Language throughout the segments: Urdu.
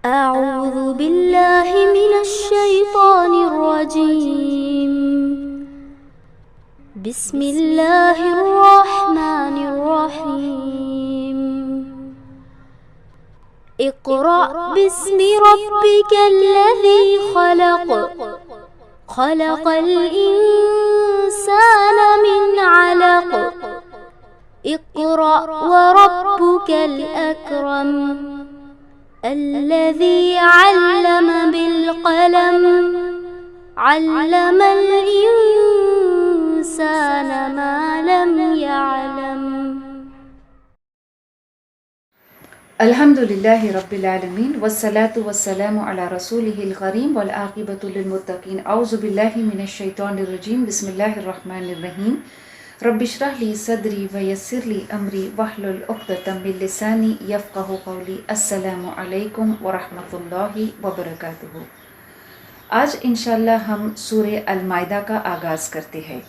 أعوذ بالله من الشيطان الرجيم. بسم الله الرحمن الرحيم. اقرأ باسم ربك الذي خلق. خلق الإنسان من علق. اقرأ وربك الأكرم الذي علم بالقلم. علم الإنسان ما لم يعلم. الحمدللہ رب العالمین والصلاة والسلام علی رسولہ الکریم والعاقبۃ للمتقین. اعوذ باللہ من الشیطان الرجیم. بسم اللہ الرحمن الرحیم. رب اشرح لی صدری ویسر لی امری واحلل عقدۃ من لسانی یفقہوا قولی. السلام علیکم ورحمۃ اللہ وبرکاتہ. آج انشاءاللہ ہم سورہ المائدہ کا آغاز کرتے ہیں.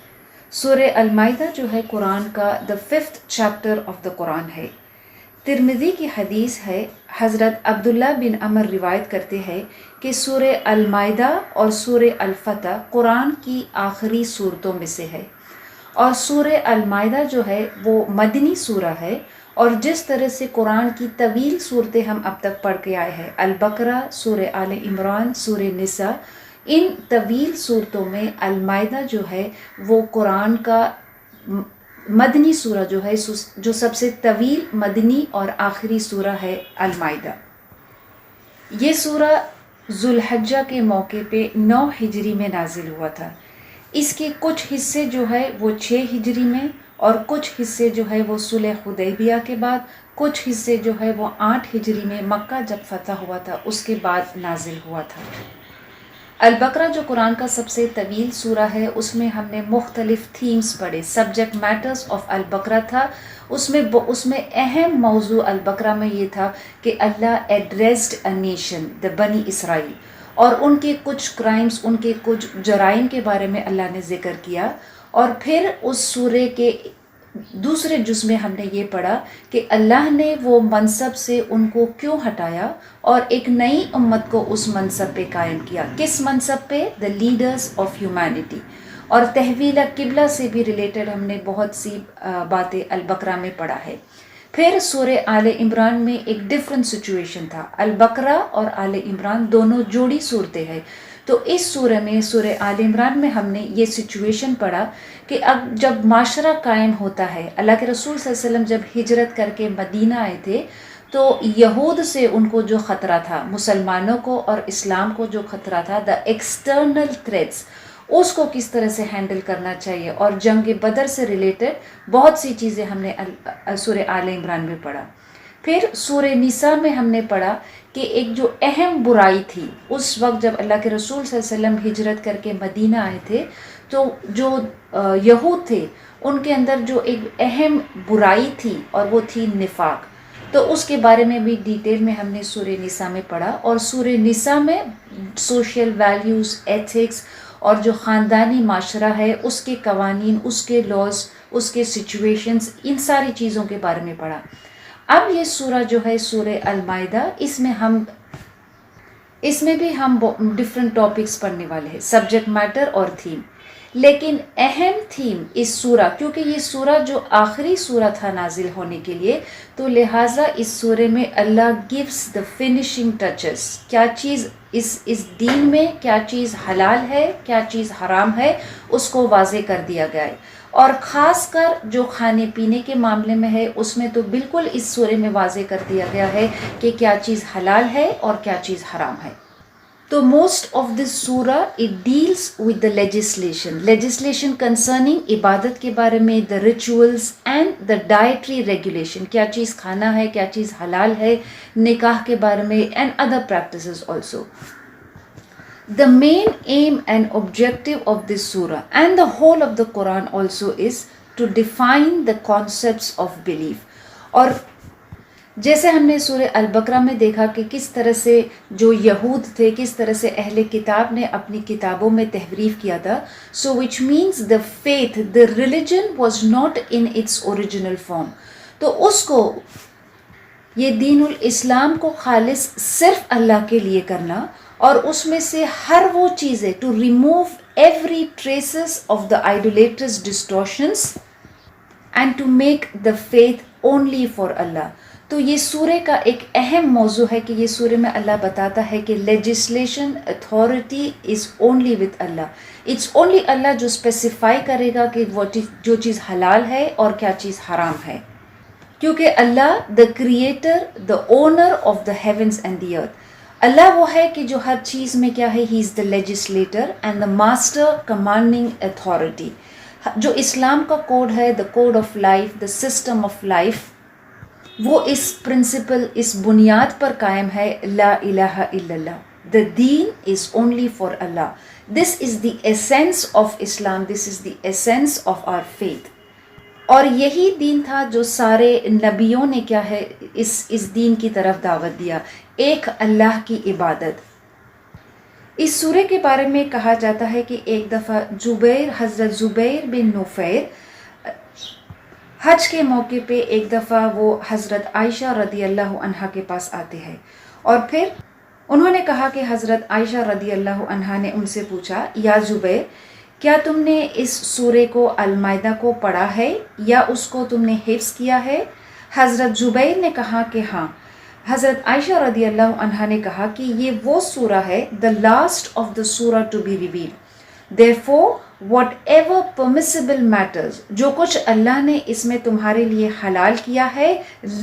سورہ المائدہ جو ہے قرآن کا the 5th chapter of the قرآن ہے. ترمذی کی حدیث ہے، حضرت عبداللہ بن عمر روایت کرتے ہیں کہ سورہ المائدہ اور سورہ الفتح قرآن کی آخری صورتوں میں سے ہے، اور سورہ المائدہ جو ہے وہ مدنی سورہ ہے. اور جس طرح سے قرآن کی طویل صورتیں ہم اب تک پڑھ کے آئے ہیں، البقرہ، سورہ آل عمران، سورہ نساء، ان طویل صورتوں میں المائدہ جو ہے وہ قرآن کا مدنی سورہ جو ہے، جو سب سے طویل مدنی اور آخری سورہ ہے المائدہ. یہ سورہ ذوالحجہ کے موقع پہ 9 ہجری میں نازل ہوا تھا. اس کے کچھ حصے جو ہے وہ 6 ہجری میں، اور کچھ حصے جو ہے وہ صلح حدیبیہ کے بعد، کچھ حصے جو ہے وہ 8 ہجری میں مکہ جب فتح ہوا تھا اس کے بعد نازل ہوا تھا. البقرہ جو قرآن کا سب سے طویل سورہ ہے، اس میں ہم نے مختلف تھیمز پڑھے. سبجیکٹ میٹرز آف البقرہ تھا. اس میں اہم موضوع البقرہ میں یہ تھا کہ اللہ ایڈریسڈ اے نیشن دا بنی اسرائیل، اور ان کے کچھ کرائمز، ان کے کچھ جرائم کے بارے میں اللہ نے ذکر کیا. اور پھر اس سورے کے دوسرے جز میں ہم نے یہ پڑھا کہ اللہ نے وہ منصب سے ان کو کیوں ہٹایا اور ایک نئی امت کو اس منصب پہ قائم کیا. کس منصب پہ؟ The leaders of humanity. اور تحویل قبلہ سے بھی ریلیٹڈ ہم نے بہت سی باتیں البقرہ میں پڑھا ہے. پھر سورہ آل عمران میں ایک ڈفرینٹ سچویشن تھا. البقرہ اور آل عمران دونوں جوڑی صورتیں ہیں، تو اس سورہ میں، سورہ آل عمران میں ہم نے یہ سچویشن پڑھا کہ اب جب معاشرہ قائم ہوتا ہے، اللہ کے رسول صلی اللہ علیہ وسلم جب ہجرت کر کے مدینہ آئے تھے تو یہود سے ان کو جو خطرہ تھا، مسلمانوں کو اور اسلام کو جو خطرہ تھا، دا ایکسٹرنل تھریٹس، اس کو کس طرح سے ہینڈل کرنا چاہیے. اور جنگ بدر سے ریلیٹڈ بہت سی چیزیں ہم نے سورہ آل عمران میں پڑھا. پھر سورہ نساء میں ہم نے پڑھا کہ ایک جو اہم برائی تھی اس وقت جب اللہ کے رسول صلی اللہ علیہ وسلم ہجرت کر کے مدینہ آئے تھے، تو جو یہود تھے ان کے اندر جو ایک اہم برائی تھی اور وہ تھی نفاق. تو اس کے بارے میں بھی ڈیٹیل میں ہم نے سورہ نساء میں پڑھا. اور سورہ نساء میں سوشل ویلیوز، ایتھکس اور جو خاندانی معاشرہ ہے اس کے قوانین، اس کے لاز، اس کے سچویشنز، ان ساری چیزوں کے بارے میں پڑھا. اب یہ سورہ جو ہے سورہ المائدہ، اس میں بھی ہم ڈفرینٹ ٹاپکس پڑھنے والے ہیں، سبجیکٹ میٹر اور تھیم. لیکن اہم تھیم اس سورہ، کیونکہ یہ سورہ جو آخری سورہ تھا نازل ہونے کے لیے، تو لہٰذا اس سورے میں اللہ گیوز دا فنیشنگ ٹچز. کیا چیز اس دین میں، کیا چیز حلال ہے، کیا چیز حرام ہے، اس کو واضح کر دیا گیا ہے. اور خاص کر جو کھانے پینے کے معاملے میں ہے، اس میں تو بالکل اس سورے میں واضح کر دیا گیا ہے کہ کیا چیز حلال ہے اور کیا چیز حرام ہے. تو موسٹ آف دس سورہ it deals with the legislation concerning عبادت کے بارے میں، the rituals and the dietary regulation, کیا چیز کھانا ہے، کیا چیز حلال ہے، نکاح کے بارے میں، and other practices also. The main aim and objective of this surah and the whole of the Quran also is to define the concepts of belief. اور جیسے ہم نے سورہ البقرہ میں دیکھا کہ کس طرح سے جو یہود تھے، کس طرح سے اہل کتاب نے اپنی کتابوں میں تحریف کیا تھا. So which means the faith, the religion was not in its original form. تو اس کو یہ دین الاسلام کو خالص صرف اللہ کے لیے کرنا، اور اس میں سے ہر وہ چیزیں to remove every traces of the idolaters distortions and to make the faith only for Allah. تو یہ سورہ کا ایک اہم موضوع ہے کہ یہ سورہ میں اللہ بتاتا ہے کہ legislation authority is only with Allah. It's only Allah جو اسپیسیفائی کرے گا کہ وہ جو چیز حلال ہے اور کیا چیز حرام ہے، کیونکہ Allah the creator, the owner of the heavens and the earth, Allah وہ ہے کہ جو ہر چیز میں کیا ہے، he is the legislator and the master commanding authority. جو اسلام کا کوڈ ہے، the code of life, the system of life, وہ اس پرنسپل، اس بنیاد پر قائم ہے، لا الہ الا اللہ. دا دین is only for Allah. This is the essence of Islam, this is the essence of our faith. اور یہی دین تھا جو سارے نبیوں نے کیا ہے اس دین کی طرف دعوت دیا، ایک اللہ کی عبادت. اس سورہ کے بارے میں کہا جاتا ہے کہ ایک دفعہ حضرت زبیر بن نفیر حج کے موقع پہ ایک دفعہ وہ حضرت عائشہ رضی اللہ عنہا کے پاس آتے ہیں، اور پھر انہوں نے کہا کہ حضرت عائشہ رضی اللہ عنہا نے ان سے پوچھا، یا زبیر، کیا تم نے اس سورہ کو المائدہ کو پڑھا ہے یا اس کو تم نے حفظ کیا ہے؟ حضرت زبیر نے کہا کہ ہاں. حضرت عائشہ رضی اللہ عنہا نے کہا کہ یہ وہ سورہ ہے، the last of the surah to be revealed. Therefore, whatever permissible matters، جو کچھ اللہ نے اس میں تمہارے لیے حلال کیا ہے،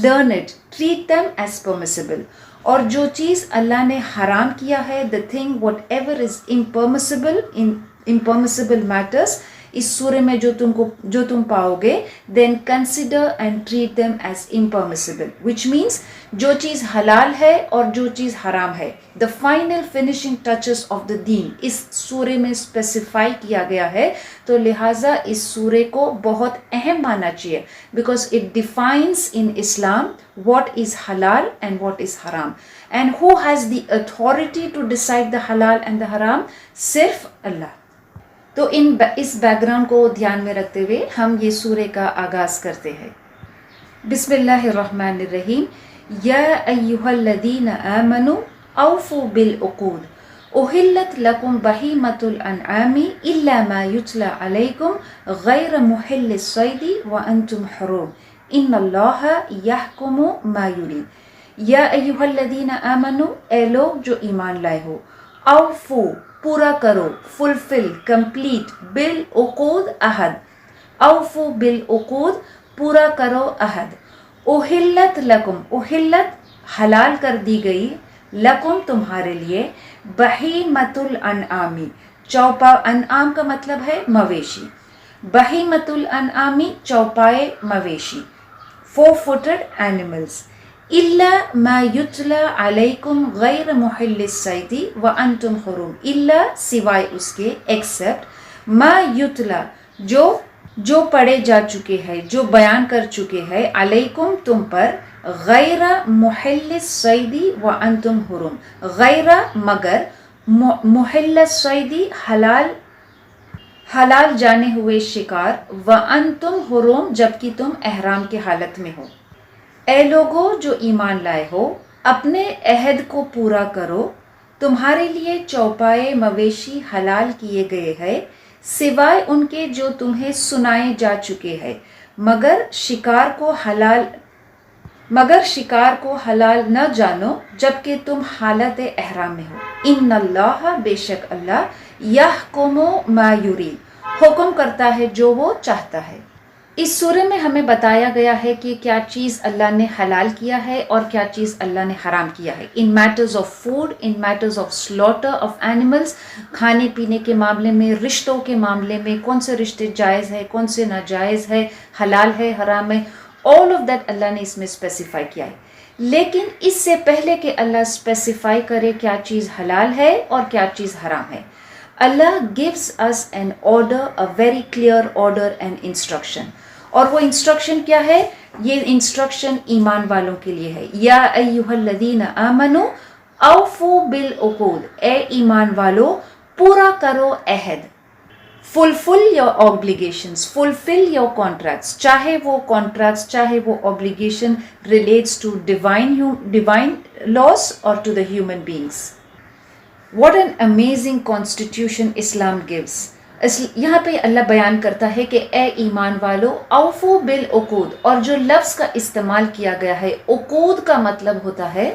learn it, treat them as permissible. اور جو چیز اللہ نے حرام کیا ہے، the thing whatever is impermissible matters، اس سورہ میں جو تم پاؤ گے، then consider and treat them as impermissible, which means جو چیز حلال ہے اور جو چیز حرام ہے، the final finishing touches of the deen اس سورہ میں اسپیسیفائی کیا گیا ہے. تو لہٰذا اس سورہ کو بہت اہم ماننا چاہیے، because it defines in Islam what is halal and what is haram, and who has the authority to decide the halal and the haram؟ صرف اللہ. تو اس بیک گراؤنڈ کو دھیان میں رکھتے ہوئے ہم یہ سورہ کا آغاز کرتے ہیں. بسم اللہ الرحمن الرحیم. یا ایہا الذین آمنوا اوفوا بالعقود احلت لکم بہیمۃ الانعام الا ما یتلی علیکم غیر محل الصید وانتم حرم ان اللہ یحکم ما یرید. یا ایہا الذین آمنوا، اے لوگ جو ایمان لائے ہو، اوفو پورا کرو، فلفل، کمپلیٹ، بالعقود عہد، اوفو بالعقود پورا کرو عہد. احلت لکم، احلت حلال کر دی گئی، لکم تمہارے لیے، بہیمۃ الانعامی، چوپا، انعام کا مطلب ہے مویشی، بہیمۃ الانعامی چوپائے مویشی، 4-footed animals. الا ما یتلی علیکم غیر محل الصید وانتم حرم، الا سوائے اس کے، ایکسپٹ ما یتلی جو پڑھے جا چکے ہیں، جو بیان کر چکے ہیں، علیکم تم پر، غیر محل الصید وانتم حرم، غیر مگر، محل الصید حلال جانے ہوئے شکار، وانتم حرم جبکہ تم احرام کے حالت میں ہو. اے لوگو جو ایمان لائے ہو، اپنے عہد کو پورا کرو، تمہارے لیے چوپائے مویشی حلال کیے گئے ہیں، سوائے ان کے جو تمہیں سنائے جا چکے ہیں، مگر شکار کو حلال نہ جانو جبکہ تم حالت احرام میں ہو. ان اللہ، بے شک اللہ، یحکم ما یرید، حکم کرتا ہے جو وہ چاہتا ہے. اس سورہ میں ہمیں بتایا گیا ہے کہ کیا چیز اللہ نے حلال کیا ہے اور کیا چیز اللہ نے حرام کیا ہے. In matters of food, in matters of slaughter of animals, کھانے پینے کے معاملے میں، رشتوں کے معاملے میں، کون سے رشتے جائز ہے، کون سے ناجائز ہے، حلال ہے، حرام ہے، آل آف دیٹ اللہ نے اس میں اسپیسیفائی کیا ہے. لیکن اس سے پہلے کہ اللہ اسپیسیفائی کرے کیا چیز حلال ہے اور کیا چیز حرام ہے، اللہ gives us an order, a very clear order and instruction. اور وہ انسٹرکشن کیا ہے؟ یہ انسٹرکشن ایمان والوں کے لیے ہے. یا ایہا الذین آمنوا اوفوا بالعقود، اے ایمان والو پورا کرو عہد. fulfill your obligations, fulfill your contracts, چاہے وہ contracts, چاہے وہ obligation relates to divine laws or to the human beings. What an amazing constitution Islam gives. یہاں پہ اللہ بیان کرتا ہے کہ اے ایمان والو اوفو بالعقود، اور جو لفظ کا استعمال کیا گیا ہے عقود کا مطلب ہوتا ہے،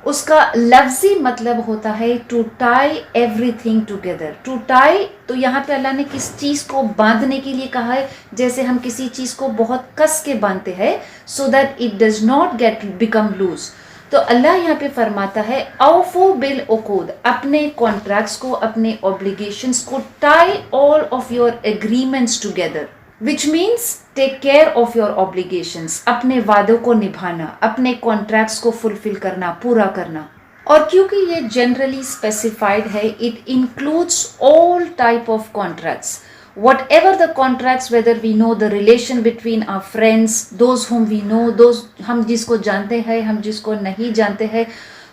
اس کا لفظی مطلب ہوتا ہے to tie everything together. To tie تو یہاں پہ اللہ نے کس چیز کو باندھنے کے لیے کہا ہے، جیسے ہم کسی چیز کو بہت کس کے باندھتے ہیں so that it does not get become loose. تو اللہ یہاں پہ فرماتا ہے اوفو بالعقود، اپنے کانٹریکٹس کو، اپنے اوبلیگیشنس کو، tie all of your agreements together, which means take care of your obligations، اپنے وعدوں کو نبھانا، اپنے کانٹریکٹس کو فلفل کرنا، پورا کرنا. اور کیونکہ یہ جنرلی اسپیسیفائڈ ہے، it includes all type of contracts. Whatever the contracts, whether we know the relation between our friends, those whom we know, those ہم جس کو جانتے ہیں، ہم جس کو نہیں جانتے ہیں،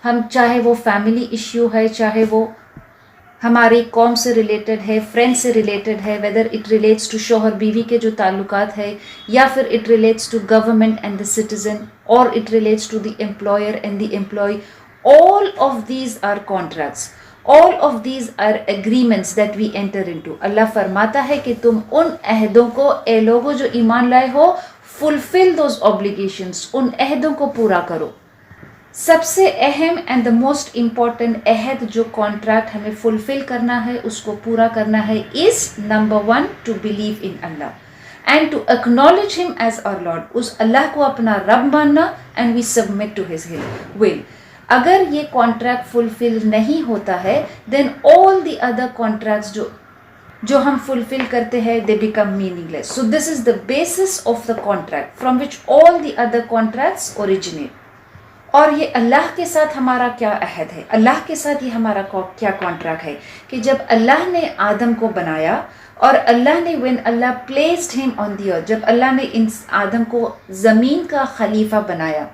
ہم چاہے وہ فیملی ایشو ہے، چاہے وہ ہماری قوم سے ریلیٹڈ ہے، فرینڈ سے ریلیٹڈ ہے، ویدر اٹ ریلیٹس ٹو شوہر بیوی کے جو تعلقات ہے، یا پھر it relates to government and the citizen, اور it relates to the employer and the employee. all of these are contracts, all of these are agreements that we enter into. اللہ فرماتا ہے کہ تم ان عہدوں کو، اے لوگوں جو ایمان لائے ہو، fulfill those obligations، ان عہدوں کو پورا کرو. سب سے اہم اینڈ دا موسٹ امپورٹنٹ عہد جو کانٹریکٹ ہمیں فلفل کرنا ہے، اس کو پورا کرنا ہے، is number 1 to believe in Allah and to acknowledge him as our Lord. اس اللہ کو اپنا رب ماننا، and we submit to his will. اگر یہ کانٹریکٹ فلفل نہیں ہوتا ہے دین آل دی ادر کانٹریکٹس جو ہم فلفل کرتے ہیں they become meaning less. So this is the basis of the contract from which all the other contracts originate. اور یہ اللہ کے ساتھ ہمارا کیا عہد ہے، اللہ کے ساتھ یہ ہمارا کیا کانٹریکٹ ہے کہ جب اللہ نے آدم کو بنایا، اور اللہ نے when Allah placed him on the earth، جب اللہ نے آدم کو زمین کا خلیفہ بنایا،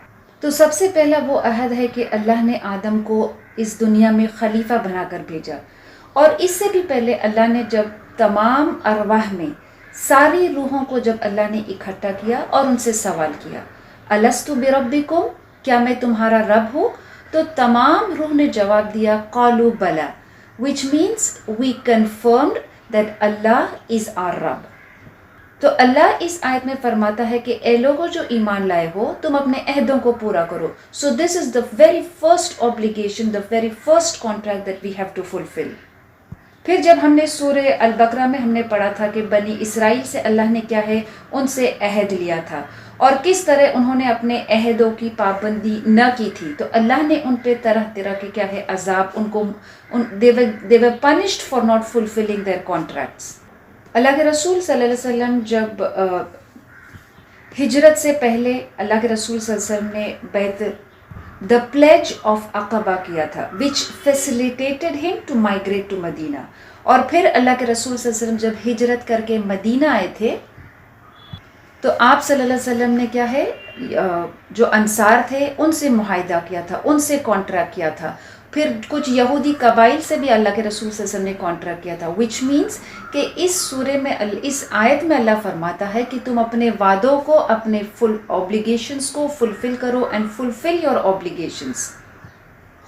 تو سب سے پہلا وہ عہد ہے کہ اللہ نے آدم کو اس دنیا میں خلیفہ بنا کر بھیجا. اور اس سے بھی پہلے اللہ نے جب تمام ارواح میں ساری روحوں کو جب اللہ نے اکٹھا کیا اور ان سے سوال کیا الست بربکم، کیا میں تمہارا رب ہوں، تو تمام روح نے جواب دیا قالوا بلا، which means we confirmed that Allah is our رب. تو اللہ اس آیت میں فرماتا ہے کہ اے لوگوں جو ایمان لائے ہو، تم اپنے عہدوں کو پورا کرو. So this is the very first obligation، the very first contract that we have to fulfill. پھر جب ہم نے سورہ البقرہ میں ہم نے پڑھا تھا کہ بنی اسرائیل سے اللہ نے کیا ہے ان سے عہد لیا تھا، اور کس طرح انہوں نے اپنے عہدوں کی پابندی نہ کی تھی، تو اللہ نے ان پہ طرح طرح کے کیا ہے عذاب، ان کو they were punished for not fulfilling their contracts. اللہ کے رسول صلی اللہ علیہ وسلم جب ہجرت سے پہلے اللہ کے رسول صلی اللہ علیہ وسلم نے بیت the pledge of عقبہ کیا تھا which facilitated him to migrate to مدینہ. اور پھر اللہ کے رسول صلی اللہ علیہ وسلم جب ہجرت کر کے مدینہ آئے تھے تو آپ صلی اللہ علیہ وسلم نے کیا ہے جو انصار تھے ان سے معاہدہ کیا تھا، ان سے کانٹریکٹ کیا تھا. پھر کچھ یہودی قبائل سے بھی اللہ کے رسول صلی اللہ علیہ وسلم نے کانٹریکٹ کیا تھا، which means کہ اس سورے میں اس آیت میں اللہ فرماتا ہے کہ تم اپنے وعدوں کو، اپنے فل اوبلیگیشنز کو فلفل کرو اینڈ فلفل یور اوبلیگیشنز.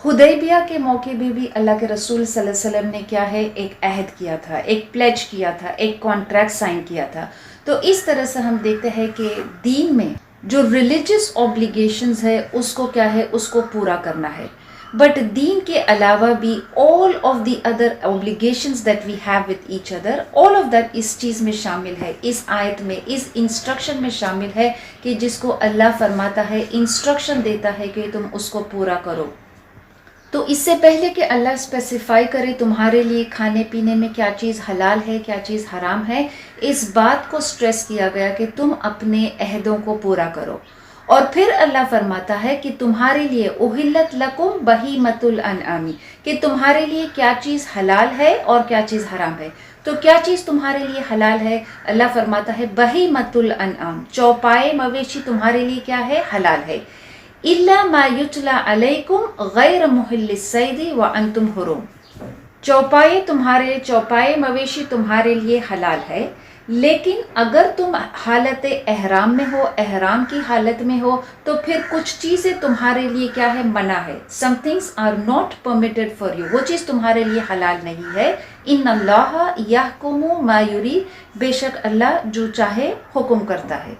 حدیبیہ کے موقع میں بھی اللہ کے رسول صلی اللہ علیہ وسلم نے کیا ہے ایک عہد کیا تھا، ایک پلیج کیا تھا، ایک کانٹریکٹ سائن کیا تھا. تو اس طرح سے ہم دیکھتے ہیں کہ دین میں جو ریلیجس اوبلیگیشنز ہے اس کو کیا ہے اس کو پورا کرنا ہے. بٹ دین کے علاوہ بھی all of the other obligations that we have with each other، all of that اس چیز میں شامل ہے، اس آیت میں، اس انسٹرکشن میں شامل ہے کہ جس کو اللہ فرماتا ہے، انسٹرکشن دیتا ہے کہ تم اس کو پورا کرو. تو اس سے پہلے کہ اللہ اسپیسیفائی کرے تمہارے لیے کھانے پینے میں کیا چیز حلال ہے، کیا چیز حرام ہے، اس بات کو سٹریس کیا گیا کہ تم اپنے عہدوں کو پورا کرو. اور پھر اللہ فرماتا ہے کہ تمہارے لیے احلت لکم بہیمۃ الانعام، کہ تمہارے لیے کیا چیز حلال ہے اور کیا چیز حرام ہے. تو کیا چیز تمہارے لیے حلال ہے؟ اللہ فرماتا ہے بہیمۃ الانعام، چوپائے مویشی تمہارے لیے کیا ہے حلال ہے. الا ما یتلی علیکم غیر محل الصید وانتم حرم، چوپائے تمہارے چوپائے مویشی تمہارے لیے حلال ہے، لیکن اگر تم حالت احرام میں ہو، احرام کی حالت میں ہو، تو پھر کچھ چیزیں تمہارے لیے کیا ہے؟ منع ہے. Some things are not permitted for you, وہ چیز تمہارے لیے حلال نہیں ہے. ان اللہ یحکم ما یرید، بے شک اللہ جو چاہے حکم کرتا ہے.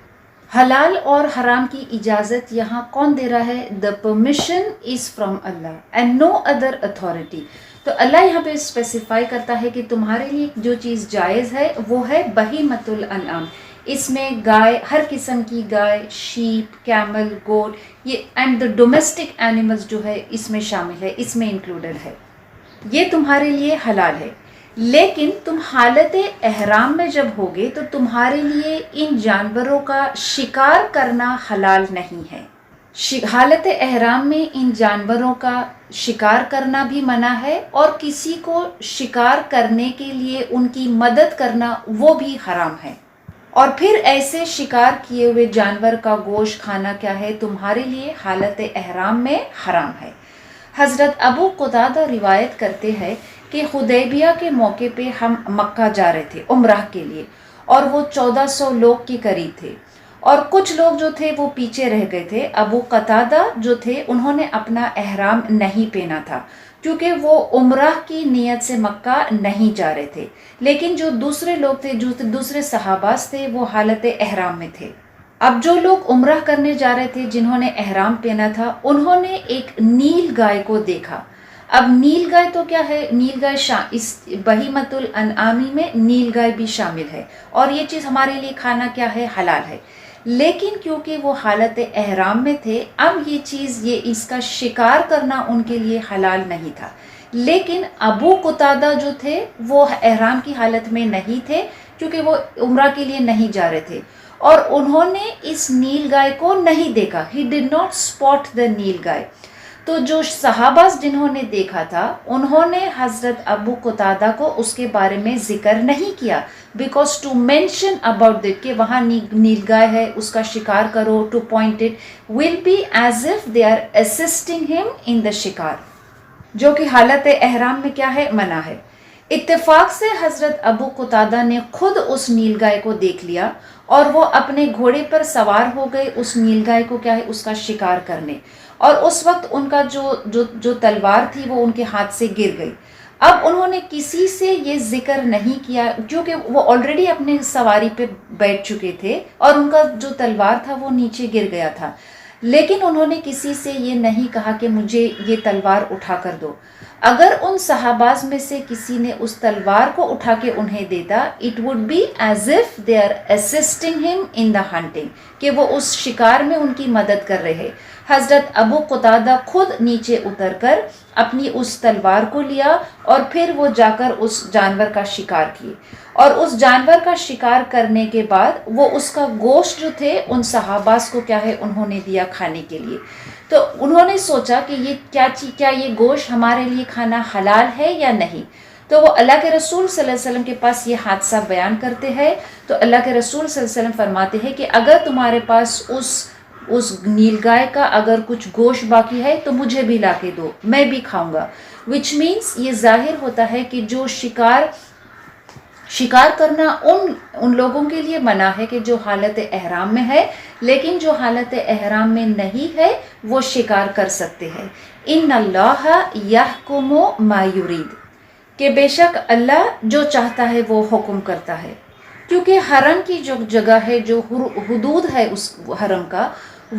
حلال اور حرام کی اجازت یہاں کون دے رہا ہے؟ the permission is from Allah and no other authority. تو اللہ یہاں پہ اسپیسیفائی کرتا ہے کہ تمہارے لیے جو چیز جائز ہے وہ ہے بہیمۃ الانعام. اس میں گائے، ہر قسم کی گائے، شیپ، کیمل، گوٹ، یہ اینڈ دا ڈومیسٹک اینیملز جو ہے اس میں شامل ہے، اس میں انکلوڈڈ ہے. یہ تمہارے لیے حلال ہے. لیکن تم حالت احرام میں جب ہوگے تو تمہارے لیے ان جانوروں کا شکار کرنا حلال نہیں ہے. حالت احرام میں ان جانوروں کا شکار کرنا بھی منع ہے، اور کسی کو شکار کرنے کے لیے ان کی مدد کرنا وہ بھی حرام ہے. اور پھر ایسے شکار کیے ہوئے جانور کا گوشت کھانا کیا ہے؟ تمہارے لیے حالت احرام میں حرام ہے. حضرت ابو قتادہ روایت کرتے ہیں کہ حدیبیہ کے موقع پہ ہم مکہ جا رہے تھے عمرہ کے لیے، اور وہ 1400 لوگ کے قریب تھے، اور کچھ لوگ جو تھے وہ پیچھے رہ گئے تھے. ابو قتادہ جو تھے انہوں نے اپنا احرام نہیں پہنا تھا کیونکہ وہ عمرہ کی نیت سے مکہ نہیں جا رہے تھے. لیکن جو دوسرے لوگ تھے، جو دوسرے صحاباز تھے، وہ حالت احرام میں تھے. اب جو لوگ عمرہ کرنے جا رہے تھے جنہوں نے احرام پہنا تھا، انہوں نے ایک نیل گائے کو دیکھا. اب نیل گائے تو کیا ہے؟ نیل گائے اس بہیمۃ الانعامی میں نیل گائے بھی شامل ہے، اور یہ چیز ہمارے لیے کھانا کیا ہے؟ حلال ہے. لیکن کیونکہ وہ حالت احرام میں تھے، اب یہ چیز، یہ اس کا شکار کرنا ان کے لیے حلال نہیں تھا. لیکن ابو قتادہ جو تھے وہ احرام کی حالت میں نہیں تھے کیونکہ وہ عمرہ کے لیے نہیں جا رہے تھے، اور انہوں نے اس نیل گائے کو نہیں دیکھا. He did not spot the نیل گائے. تو جو صحابہ جنہوں نے دیکھا تھا انہوں نے حضرت ابو قتادہ کو اس کے بارے میں ذکر نہیں کیا، because to mention about that کہ وہاں نیل گائے ہے، اس کا شکار کرو، to point it will be as if they are assisting him in دا شکار، جو کہ حالت احرام میں کیا ہے؟ منع ہے. اتفاق سے حضرت ابو قتادہ نے خود اس نیل گائے کو دیکھ لیا، اور وہ اپنے گھوڑے پر سوار ہو گئے اس نیل گائے کو کیا ہے؟ اس کا شکار کرنے. اور اس وقت ان کا جو تلوار تھی وہ ان کے ہاتھ سے گر گئی. اب انہوں نے کسی سے یہ ذکر نہیں کیا کیونکہ وہ آلریڈی اپنے سواری پہ بیٹھ چکے تھے، اور ان کا جو تلوار تھا وہ نیچے گر گیا تھا. لیکن انہوں نے کسی سے یہ نہیں کہا کہ مجھے یہ تلوار اٹھا کر دو. اگر ان صحاباز میں سے کسی نے اس تلوار کو اٹھا کے انہیں دیتا، it would be as if they are assisting him in the hunting, کہ وہ اس شکار میں ان کی مدد کر رہے. حضرت ابو قتادہ خود نیچے اتر کر اپنی اس تلوار کو لیا، اور پھر وہ جا کر اس جانور کا شکار کیے. اور اس جانور کا شکار کرنے کے بعد وہ اس کا گوشت جو تھے ان صحاباز کو کیا ہے؟ انہوں نے دیا کھانے کے لیے. تو انہوں نے سوچا کہ یہ کیا یہ گوشت ہمارے لیے کھانا حلال ہے یا نہیں. تو وہ اللہ کے رسول صلی اللہ علیہ وسلم کے پاس یہ حادثہ بیان کرتے ہیں. تو اللہ کے رسول صلی اللہ علیہ وسلم فرماتے ہیں کہ اگر تمہارے پاس اس نیل گائے کا اگر کچھ گوشت باقی ہے تو مجھے بھی لا کے دو، میں بھی کھاؤں گا. وچ مینس یہ ظاہر ہوتا ہے کہ جو شکار کرنا ان لوگوں کے لیے منع ہے کہ جو حالت احرام میں ہے، لیکن جو حالت احرام میں نہیں ہے وہ شکار کر سکتے ہیں. ان اللہ یحکم ما یرید، کہ بے شک اللہ جو چاہتا ہے وہ حکم کرتا ہے. کیونکہ حرم کی جو جگہ ہے، جو حدود ہے اس حرم کا،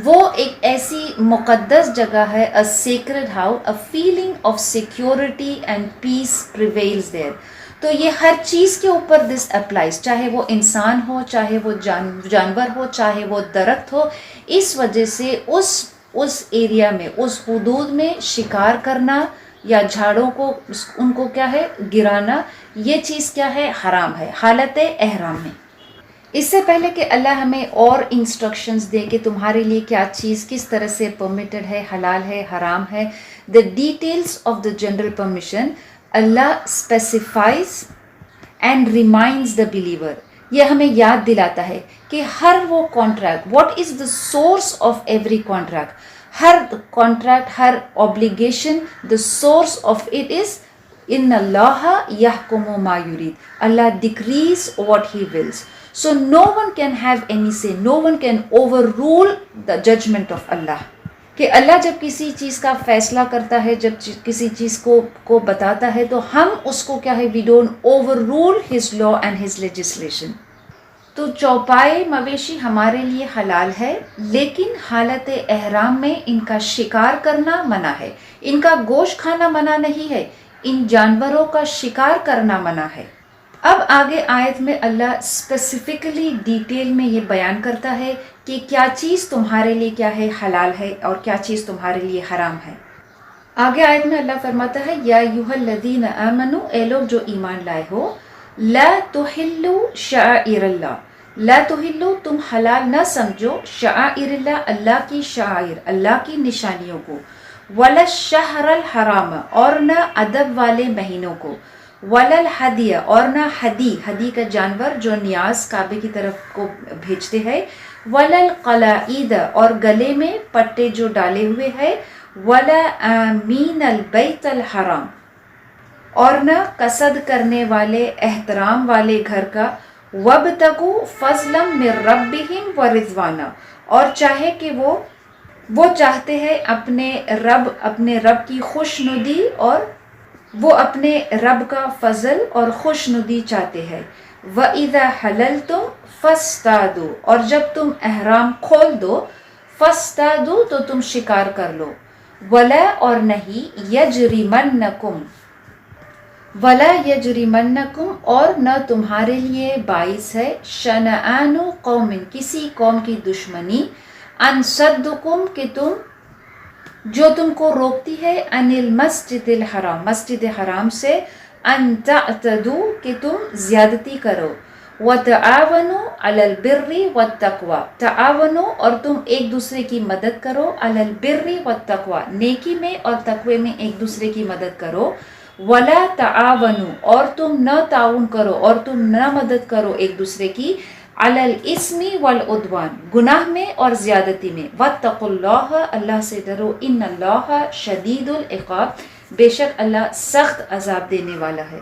وہ ایک ایسی مقدس جگہ ہے، a sacred house, a feeling of security and peace prevails there. تو یہ ہر چیز کے اوپر دس اپلائز، چاہے وہ انسان ہو، چاہے وہ جانور ہو، چاہے وہ درخت ہو. اس وجہ سے اس ایریا میں، اس حدود میں شکار کرنا یا جھاڑوں کو ان کو کیا ہے؟ گرانا، یہ چیز کیا ہے؟ حرام ہے حالت احرام میں. اس سے پہلے کہ اللہ ہمیں اور انسٹرکشنز دے کہ تمہارے لیے کیا چیز کس طرح سے پرمیٹڈ ہے، حلال ہے، حرام ہے، the details of the general permission Allah specifies and reminds the believer. یہ ہمیں یاد دلاتا ہے کہ ہر وہ contract, what is the source of every contract, Hare contract, Hare obligation, the source of it is ان اللہ یحکم ما یرید. Allah decrees what he wills. So no one can have any say, no one can overrule the judgment of Allah. کہ اللہ جب کسی چیز کا فیصلہ کرتا ہے, جب کسی چیز کو بتاتا ہے, تو ہم اس کو کیا ہے, we don't overrule his law and his legislation. تو چوپائے مویشی ہمارے لیے حلال ہے, لیکن حالت احرام میں ان کا شکار کرنا منع ہے. ان کا گوشت کھانا منع نہیں ہے, ان جانوروں کا شکار کرنا منع ہے. اب آگے آیت میں اللہ اسپیسیفکلی ڈیٹیل میں یہ بیان کرتا ہے کہ کیا چیز تمہارے لیے کیا ہے حلال ہے اور کیا چیز تمہارے لیے حرام ہے. آگے آیت میں اللہ فرماتا ہے یا ایھا الذین آمنوا, اے لوگ جو ایمان لائے ہو, لا تحلوا شعائر اللہ, لا تحلوا تم حلال نہ سمجھو, شعائر اللہ اللہ کی شعائر, اللہ کی نشانیوں کو, ولا الشہر الحرام اور نہ ادب والے مہینوں کو, ولا الحدی اور نہ ہدی کا جانور جو نیاز کعبے کی طرف کو بھیجتے ہیں, ولا القلائد اور گلے میں پٹے جو ڈالے ہوئے ہیں, ولا آمین البیت الحرام اور نہ قصد کرنے والے احترام والے گھر کا, وابتغوا فضلا من ربہم ورضوانا اور چاہے کہ وہ چاہتے ہیں اپنے رب کی خوشنودی, اور وہ اپنے رب کا فضل اور خوشنودی چاہتے ہیں. وَإِذَا حَلَلْتُمْ فَاصْطَادُوا اور جب تم احرام کھول دو, فَاصْطَادُوا تو تم شکار کر لو. وَلَا اور نہیں, يَجْرِمَنَّكُمْ وَلَا يَجْرِمَنَّكُمْ اور نہ تمہارے لیے باعث ہے, شَنَآنُ قَوْمٍ کسی قوم کی دشمنی, ان صدکم کہ جو تم کو روکتی ہے, ان المسجد الحرام مسجد حرام سے, ان تعتدوا کہ تم زیادتی کرو, وتعاونوا علی البر والتقوی تعاونوا اور تم ایک دوسرے کی مدد کرو, علی البر والتقوی نیکی میں اور تقوی میں ایک دوسرے کی مدد کرو, ولا تعاونوا اور تم نہ تعاون کرو اور تم نہ مدد کرو ایک دوسرے کی, علی الاسم والعدوان گناہ میں اور زیادتی میں, واتقوا اللہ اللہ سے ڈرو, ان اللہ شدید العقاب بے شک اللہ سخت عذاب دینے والا ہے.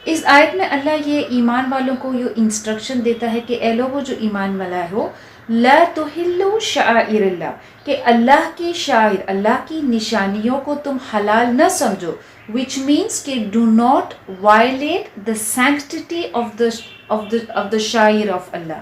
اس آیت میں اللہ یہ ایمان والوں کو یہ انسٹرکشن دیتا ہے کہ اے لوگو جو ایمان والے ہو, لا تحلوا شعائر اللہ کہ اللہ کی شاعر اللہ کی نشانیوں کو تم حلال نہ سمجھو, which means کہ do not violate the sanctity of the شاعر of اللہ.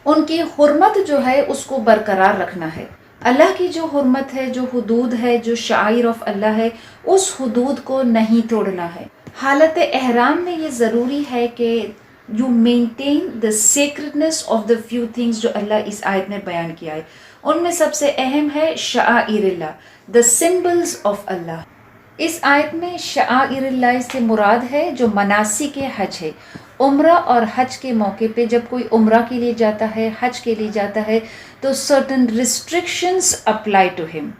ان کی حرمت جو ہے اس کو برقرار رکھنا ہے. اللہ کی جو حرمت ہے, جو حدود ہے, جو شاعر of اللہ ہے, اس حدود کو نہیں توڑنا ہے. حالت احرام میں یہ ضروری ہے کہ you maintain the sacredness of the few things جو اللہ اس آیت میں بیان کیا ہے. ان میں سب سے اہم ہے شعائر اللہ, the symbols of اللہ. اس آیت میں شعائر اللہ سے مراد ہے جو مناسک حج ہے. عمرہ اور حج کے موقع پہ جب کوئی عمرہ کے لیے جاتا ہے, حج کے لیے جاتا ہے, تو certain restrictions apply to him.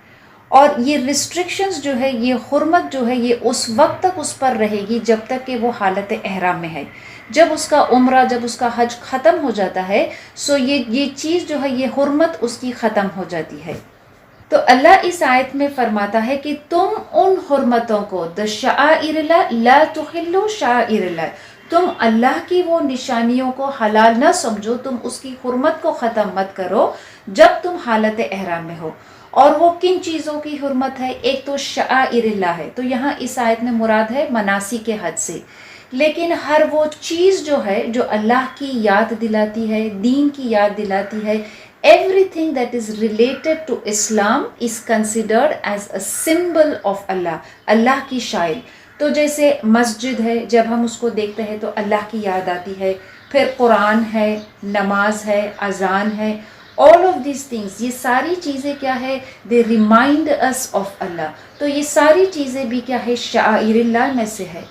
اور یہ ریسٹرکشنز جو ہے, یہ حرمت جو ہے, یہ اس وقت تک اس پر رہے گی جب تک کہ وہ حالت احرام میں ہے. جب اس کا عمرہ, جب اس کا حج ختم ہو جاتا ہے, سو یہ چیز جو ہے, یہ حرمت اس کی ختم ہو جاتی ہے. تو اللہ اس آیت میں فرماتا ہے کہ تم ان حرمتوں کو, the شعائر اللہ, لا تحلوا شعائر اللہ, تم اللہ کی وہ نشانیوں کو حلال نہ سمجھو, تم اس کی حرمت کو ختم مت کرو جب تم حالت احرام میں ہو. اور وہ کن چیزوں کی حرمت ہے؟ ایک تو شعائر اللہ ہے, تو یہاں اس آیت میں مراد ہے مناسک حج سے. لیکن ہر وہ چیز جو ہے جو اللہ کی یاد دلاتی ہے, دین کی یاد دلاتی ہے, everything that is related to Islam is considered as a symbol of Allah, اللہ کی شاعر. تو جیسے مسجد ہے, جب ہم اس کو دیکھتے ہیں تو اللہ کی یاد آتی ہے. پھر قرآن ہے, نماز ہے, اذان ہے, all of these things, یہ ساری چیزیں کیا ہے, they remind us of اللہ. تو یہ ساری چیزیں بھی کیا ہے, شعائر اللہ میں سے ہے.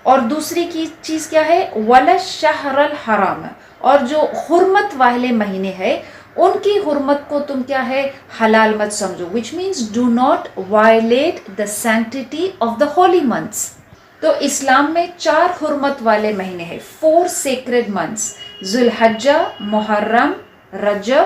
اور دوسری چیز کیا ہے, ولا الشہر الحرام, اور جو حرمت والے مہینے ہیں ان کی حرمت کو تم کیا ہے, حلال مت سمجھو, which means do not violate the sanctity of the holy months. تو اسلام میں 4 حرمت والے مہینے ہیں, 4 sacred months, ذوالحجہ, محرم, رجب,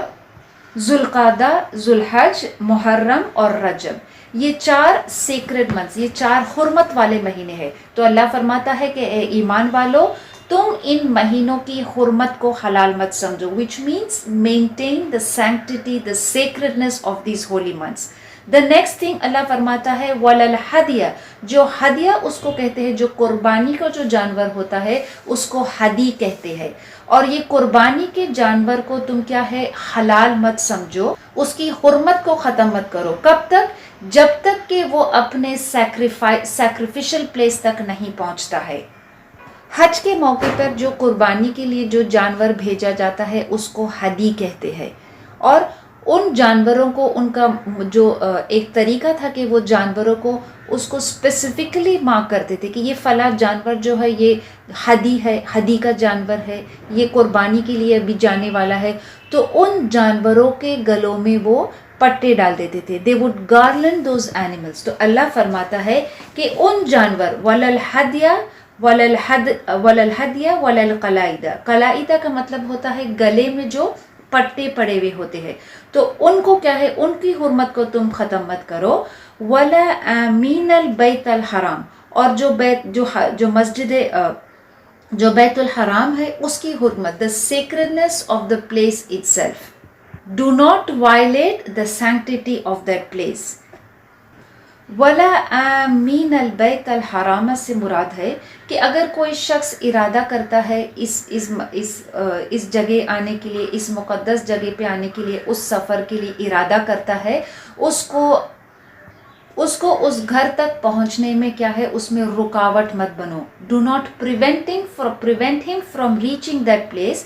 ذوالقعدہ, ذوالحج, محرم اور رجب. یہ 4 سیکرڈ منتھس، یہ 4 حرمت والے مہینے ہیں. تو اللہ فرماتا ہے کہ اے ایمان والو تم ان مہینوں کی حرمت کو حلال مت سمجھو، which means maintain the sanctity, the sacredness of these holy months. The next thing اللہ فرماتا ہے وَلَلْحَدْيَ، جو ہدیہ اس کو کہتے ہیں، جو قربانی کا جو جانور ہوتا ہے اس کو ہدی کہتے ہیں. اور یہ قربانی کے جانور کو تم کیا ہے، حلال مت سمجھو، اس کی حرمت کو ختم مت کرو. کب تک؟ جب تک کہ وہ اپنے سیکریفیشل پلیس تک نہیں پہنچتا ہے. حج کے موقع پر جو قربانی کے لیے جو جانور بھیجا جاتا ہے اس کو ہدی کہتے ہیں. اور ان جانوروں کو ان کا جو ایک طریقہ تھا کہ وہ جانوروں کو اس کو اسپیسیفکلی مارک کرتے تھے کہ یہ فلاں جانور جو ہے یہ ہدی ہے، ہدی کا جانور ہے، یہ قربانی کے لیے ابھی جانے والا ہے. تو ان جانوروں کے گلوں میں وہ پٹے ڈال دیتے تھے. they would garland those animals. تو اللہ فرماتا ہے کہ ان جانور وَلَلْحَدْيَ وَلَلْقَلَائِدَ، قلائدہ کا مطلب ہوتا ہے گلے میں جو پٹے پڑے ہوئے ہوتے ہیں، تو ان کو کیا ہے، ان کی حرمت کو تم ختم مت کرو. وَلَا آمِينَ الْبَيْتَ الْحَرَامِ، اور جو مسجد جو بیت الحرام ہے اس کی حرمت، the sacredness of the place itself. Do not violate the sanctity of that place. وَلَا آمِينَ الْبَيْتَ الْحَرَامَ سے مراد ہے کہ اگر کوئی شخص ارادہ کرتا ہے اس جگہ آنے کے لیے، اس مقدس جگہ پہ آنے کے لیے، اس سفر کے لیے ارادہ کرتا ہے، اس کو اس گھر تک پہنچنے میں کیا ہے، اس میں رکاوٹ مت بنو. Do not prevent him from reaching that place.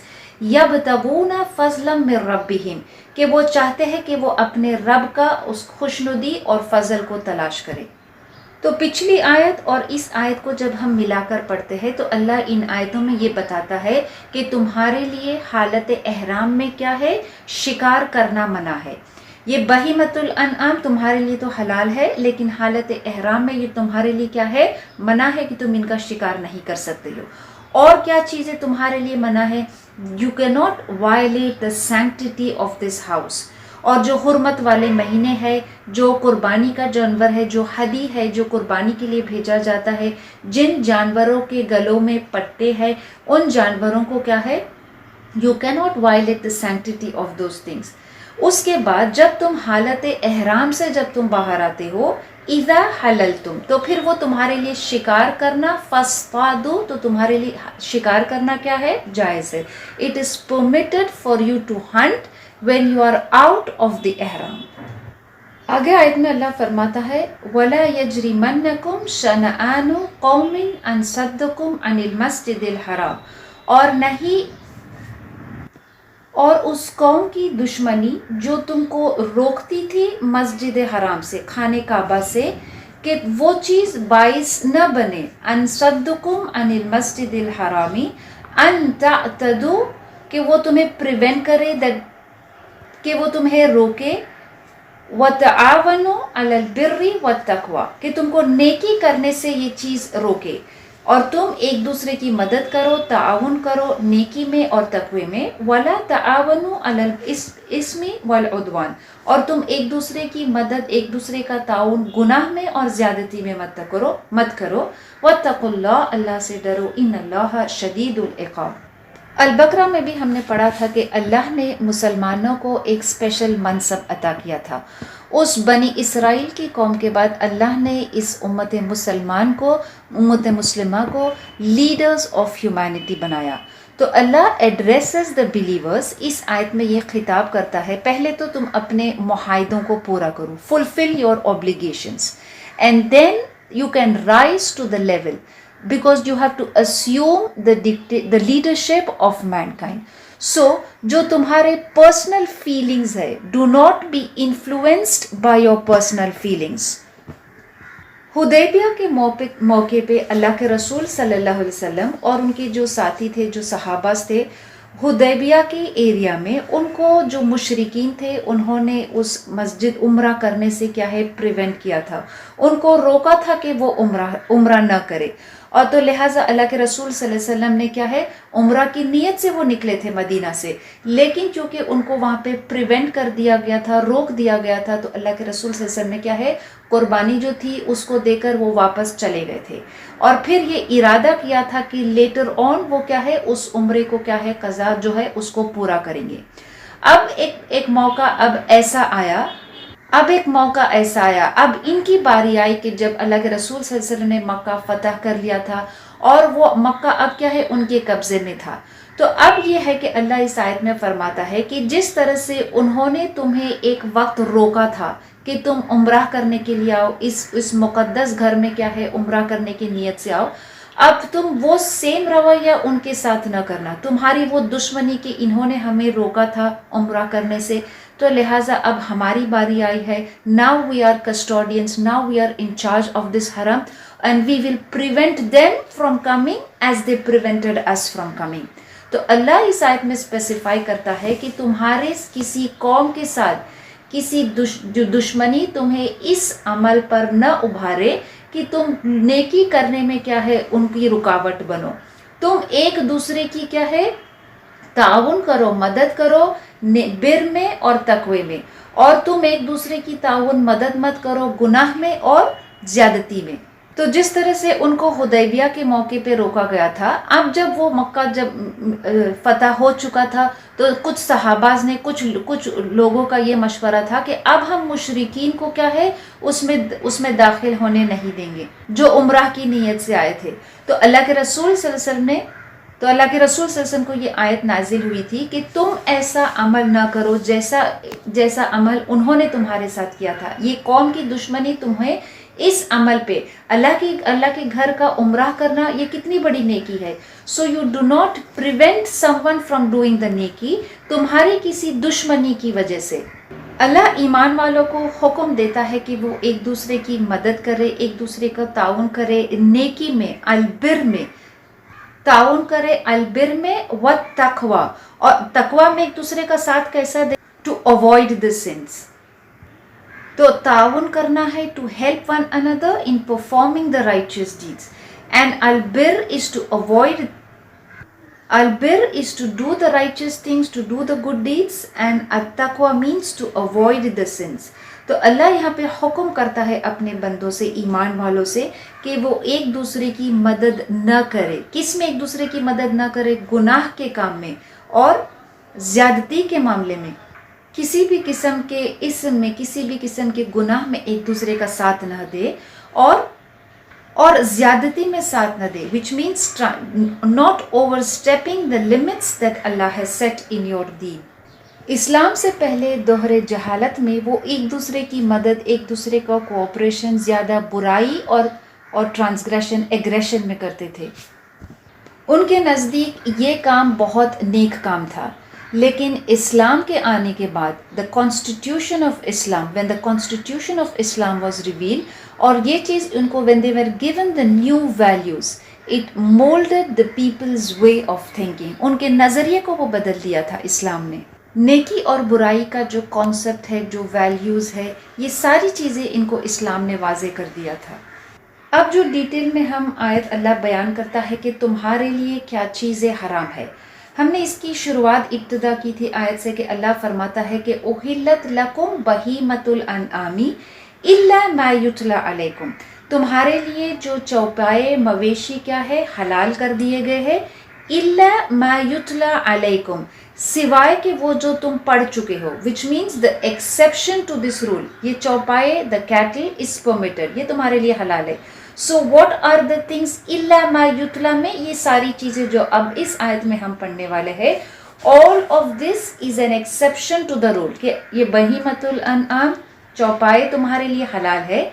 یبتغون فضلا من ربہم، کہ وہ چاہتے ہیں کہ وہ اپنے رب کا اس خوشنودی اور فضل کو تلاش کرے. تو پچھلی آیت اور اس آیت کو جب ہم ملا کر پڑھتے ہیں تو اللہ ان آیتوں میں یہ بتاتا ہے کہ تمہارے لیے حالت احرام میں کیا ہے، شکار کرنا منع ہے. یہ بہیمۃ الانعام تمہارے لیے تو حلال ہے، لیکن حالت احرام میں یہ تمہارے لیے کیا ہے، منع ہے کہ تم ان کا شکار نہیں کر سکتے ہو. اور کیا چیزیں تمہارے لیے منع ہے؟ You cannot violate the sanctity of this house. اور جو حرمت والے مہینے ہیں، جو قربانی کا جانور ہے، جو ہدی ہے، جو قربانی کے لیے بھیجا جاتا ہے، جن جانوروں کے گلوں میں پٹے ہیں، ان جانوروں کو کیا ہے، you cannot violate the sanctity of those things. اس کے بعد جب تم حالت احرام سے جب تم باہر آتے ہو، اذا حللتم، تو پھر وہ تمہارے لیے شکار کرنا، فاصطادوا، تو تمہارے لیے شکار کرنا کیا ہے، جائز ہے. It is permitted for you to hunt when you are out of the ihram. آگے آیت میں اللہ فرماتا ہے وَلَا يَجْرِمَنَّكُمْ شَنَآنُ قَوْمٍ أَن صَدَّكُمْ عَنِ الْمَسْجِدِ الْحَرَامِ، اور اس قوم کی دشمنی جو تم کو روکتی تھی مسجد حرام سے، خانہ کعبہ سے، کہ وہ چیز باعث نہ بنے، ان صدکم عن المسجد الحرامی، ان تعتدو، کہ وہ تمہیں پریونٹ کرے، کہ وہ تمہیں روکے، وتعاونوا علی البر والتقوی، کہ تم کو نیکی کرنے سے یہ چیز روکے، اور تم ایک دوسرے کی مدد کرو، تعاون کرو نیکی میں اور تقوی میں. ولا تعاونوا علی الاسم والعدوان، اور تم ایک دوسرے کی مدد، ایک دوسرے کا تعاون گناہ میں اور زیادتی میں مت کرو. واتقوا اللہ، اللہ سے ڈرو، ان اللہ شدید العقاب. البقرہ میں بھی ہم نے پڑھا تھا کہ اللہ نے مسلمانوں کو ایک اسپیشل منصب عطا کیا تھا. اس بنی اسرائیل کی قوم کے بعد اللہ نے اس امت مسلمہ کو لیڈرز آف ہیومینٹی بنایا. تو اللہ ایڈریسز دا بلیورز، اس آیت میں یہ خطاب کرتا ہے پہلے تو تم اپنے معاہدوں کو پورا کرو، fulfil your obligations, and then you can rise to the level, because you have to assume the leadership of mankind. سو جو تمہارے پرسنل فیلنگز ہے، do not be influenced by your personal feelings. Hudaybiyyah کے موقع پہ اللہ کے رسول صلی اللہ علیہ وسلم اور ان کے جو ساتھی تھے، جو صحابہ تھے، حدیبیہ کے ایریا میں ان کو جو مشرکین تھے انہوں نے اس مسجد عمرہ کرنے سے کیا ہے، پریونٹ کیا تھا، ان کو روکا تھا کہ وہ عمرہ نہ کرے. اور تو لہٰذا اللہ کے رسول صلی اللہ علیہ وسلم نے کیا ہے، عمرہ کی نیت سے وہ نکلے تھے مدینہ سے، لیکن چونکہ ان کو وہاں پہ پریونٹ کر دیا گیا تھا، روک دیا گیا تھا، تو اللہ کے رسول صلی اللہ علیہ وسلم نے کیا ہے، قربانی جو تھی اس کو دے کر وہ واپس چلے گئے تھے، اور پھر یہ ارادہ کیا تھا کہ لیٹر آن وہ کیا ہے اس عمرے کو کیا ہے قضا جو ہے اس کو پورا کریں گے۔ اب ایک موقع ایسا آیا، اب ان کی باری آئی کہ جب اللہ کے رسول صلی اللہ علیہ وسلم نے مکہ فتح کر لیا تھا اور وہ مکہ اب کیا ہے ان کے قبضے میں تھا۔ تو اب یہ ہے کہ اللہ اس آیت میں فرماتا ہے کہ جس طرح سے انہوں نے تمہیں ایک وقت روکا تھا کہ تم عمرہ کرنے کے لیے آؤ، اس مقدس گھر میں کیا ہے عمرہ کرنے کی نیت سے آؤ، اب تم وہ سیم رویہ ان کے ساتھ نہ کرنا، تمہاری وہ دشمنی کہ انہوں نے ہمیں روکا تھا عمرہ کرنے سے، تو لہٰذا اب ہماری باری آئی ہے، now we are custodians, now we are in charge of this haram and we will prevent them from coming as they prevented us from coming۔ تو اللہ اس آیت میں اسپیسیفائی کرتا ہے کہ تمہارے کسی قوم کے ساتھ کسی جو دشمنی تمہیں اس عمل پر نہ ابھارے کہ تم نیکی کرنے میں کیا ہے ان کی رکاوٹ بنو، تم ایک دوسرے کی کیا ہے تعاون کرو، مدد کرو بر میں اور تقوی میں، اور تم ایک دوسرے کی تعاون مدد مت کرو گناہ میں اور زیادتی میں۔ تو جس طرح سے ان کو حدیبیہ کے موقع پہ روکا گیا تھا، اب جب وہ مکہ جب فتح ہو چکا تھا تو کچھ صحاباز نے کچھ لوگوں کا یہ مشورہ تھا کہ اب ہم مشرکین کو کیا ہے اس میں داخل ہونے نہیں دیں گے جو عمرہ کی نیت سے آئے تھے۔ تو اللہ کے رسول صلی اللہ علیہ وسلم کو یہ آیت نازل ہوئی تھی کہ تم ایسا عمل نہ کرو جیسا عمل انہوں نے تمہارے ساتھ کیا تھا۔ یہ قوم کی دشمنی تمہیں اس عمل پہ اللہ کے گھر کا عمرہ کرنا یہ کتنی بڑی نیکی ہے۔ So you do not prevent some one from doing the نیکی، تمہاری کسی دشمنی کی وجہ سے۔ اللہ ایمان والوں کو حکم دیتا ہے کہ وہ ایک دوسرے کی مدد کرے، ایک دوسرے کا تعاون کرے نیکی میں، البر میں تعاون کرے، البر میں والتقوی، اور تقوی میں ایک دوسرے کا ساتھ کیسا دے، ٹو اوائڈ دی سنس۔ تو تعاون کرنا ہے to help one another in performing the righteous deeds, and البر is to do the righteous things, to do the good deeds, and at-taqwa means to avoid the sins۔ تو اللہ یہاں پہ حکم کرتا ہے اپنے بندوں سے، ایمان والوں سے، کہ وہ ایک دوسرے کی مدد نہ کرے۔ کس میں ایک دوسرے کی مدد نہ کرے؟ گناہ کے کام میں اور زیادتی کے معاملے میں، کسی بھی قسم کے اسم میں، کسی بھی قسم کے گناہ میں ایک دوسرے کا ساتھ نہ دے، اور زیادتی میں ساتھ نہ دے، which means not overstepping the limits that Allah has set in your deen۔ اسلام سے پہلے دور جہالت میں وہ ایک دوسرے کی مدد، ایک دوسرے کا کوآپریشن زیادہ برائی اور ٹرانسگریشن، ایگریشن میں کرتے تھے۔ ان کے نزدیک یہ کام بہت نیک کام تھا، لیکن اسلام کے آنے کے بعد the constitution of Islam, when the constitution of Islam was revealed، اور یہ چیز ان کو when they were given the new values، it molded the people's way of thinking، ان کے نظریے کو وہ بدل دیا تھا اسلام نے۔ نیکی اور برائی کا جو کانسیپٹ ہے، جو ویلیوز ہے، یہ ساری چیزیں ان کو اسلام نے واضح کر دیا تھا۔ اب جو ڈیٹیل میں ہم آیت اللہ بیان کرتا ہے کہ تمہارے لیے کیا چیزیں حرام ہے، ہم نے اس کی شروعات ابتدا کی تھی آیت سے کہ اللہ فرماتا ہے کہ احلت لکم بہیمۃ الانعام الا ما یتلی علیکم، تمہارے لیے جو چوپائے مویشی کیا ہے حلال کر دیے گئے ہیں، الا ما یتلی علیکم، سوائے کہ وہ جو تم پڑھ چکے ہو، which means the exception to this rule، یہ چوپائے the cattle is permitted، یہ تمہارے لیے حلال ہے۔ So what are the things الا ما یتلی میں؟ یہ ساری چیزیں جو اب اس آیت میں ہم پڑھنے والے ہیں، all of this is an exception to the rule، کہ یہ بہیمۃ الانعام چوپائے تمہارے لیے حلال ہے،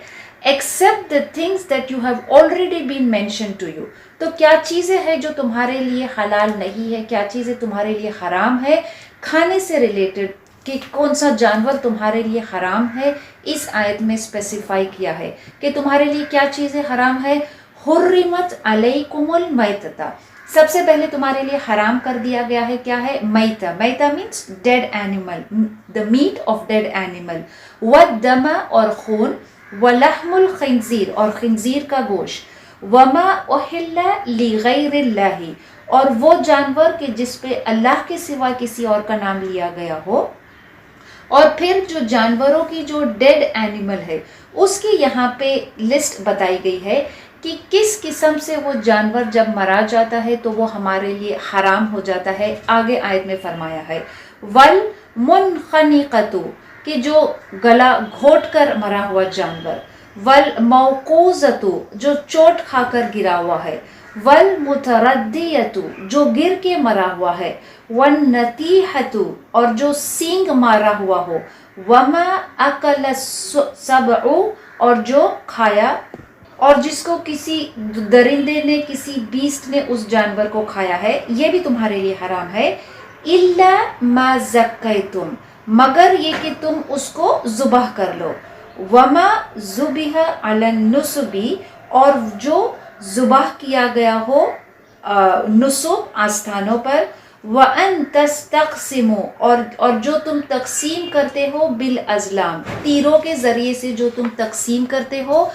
except the things that you have already been mentioned to you۔ تو کیا چیزیں ہیں جو تمہارے لیے حلال نہیں ہے، کیا چیزیں تمہارے لیے حرام ہے، کھانے سے ریلیٹڈ کہ کون سا جانور تمہارے لیے حرام ہے، اس آیت میں اسپیسیفائی کیا ہے کہ تمہارے لیے کیا چیزیں حرام ہے۔ حرمت علیکم المیتۃ، سب سے پہلے تمہارے لیے حرام کر دیا گیا ہے کیا ہے؟ میتہ، میتہ means dead animal, the meat of dead animal, والدم اور خون، ولحم الخنزیر اور خنزیر کا گوشت، وما احل لغیر اللہ اور وہ جانور کہ جس پہ اللہ کے سوا کسی اور کا نام لیا گیا ہو، اور پھر جو جانوروں کی جو ڈیڈ اینیمل ہے اس کی یہاں پہ لسٹ بتائی گئی ہے کہ کس قسم سے وہ جانور جب مرا جاتا ہے تو وہ ہمارے لیے حرام ہو جاتا ہے. آگے آیت میں فرمایا ہے وَالْمُنْخَنِقَةُ کہ جو گلا گھوٹ کر مرا ہوا جانور، وَالْمَوْقُوذَةُ جو چوٹ کھا کر گرا ہوا ہے، وَالْمُتَرَدِّيَةُ جو گر کے مرا ہوا ہے، وَالنَّتِيحَةُ اور جو سینگ مارا ہوا ہو، وَمَا أَكَلَ السَّبْعُ اور جو کھایا اور جس کو کسی درندے نے کسی بیسٹ نے اس جانور کو کھایا ہے، یہ بھی تمہارے لیے حرام ہے. إِلَّا مَا زَكَّيْتُمْ مگر یہ کہ تم اس کو ذبح کر لو. وَمَا ذُبِحَ عَلَى النُّصُبِ اور جو ذبح کیا گیا ہو نصب آستانوں پر، وَأَن تَسْتَقْسِمُوا اور جو تم تقسیم کرتے ہو بالازلام تیروں کے ذریعے سے جو تم تقسیم کرتے ہو،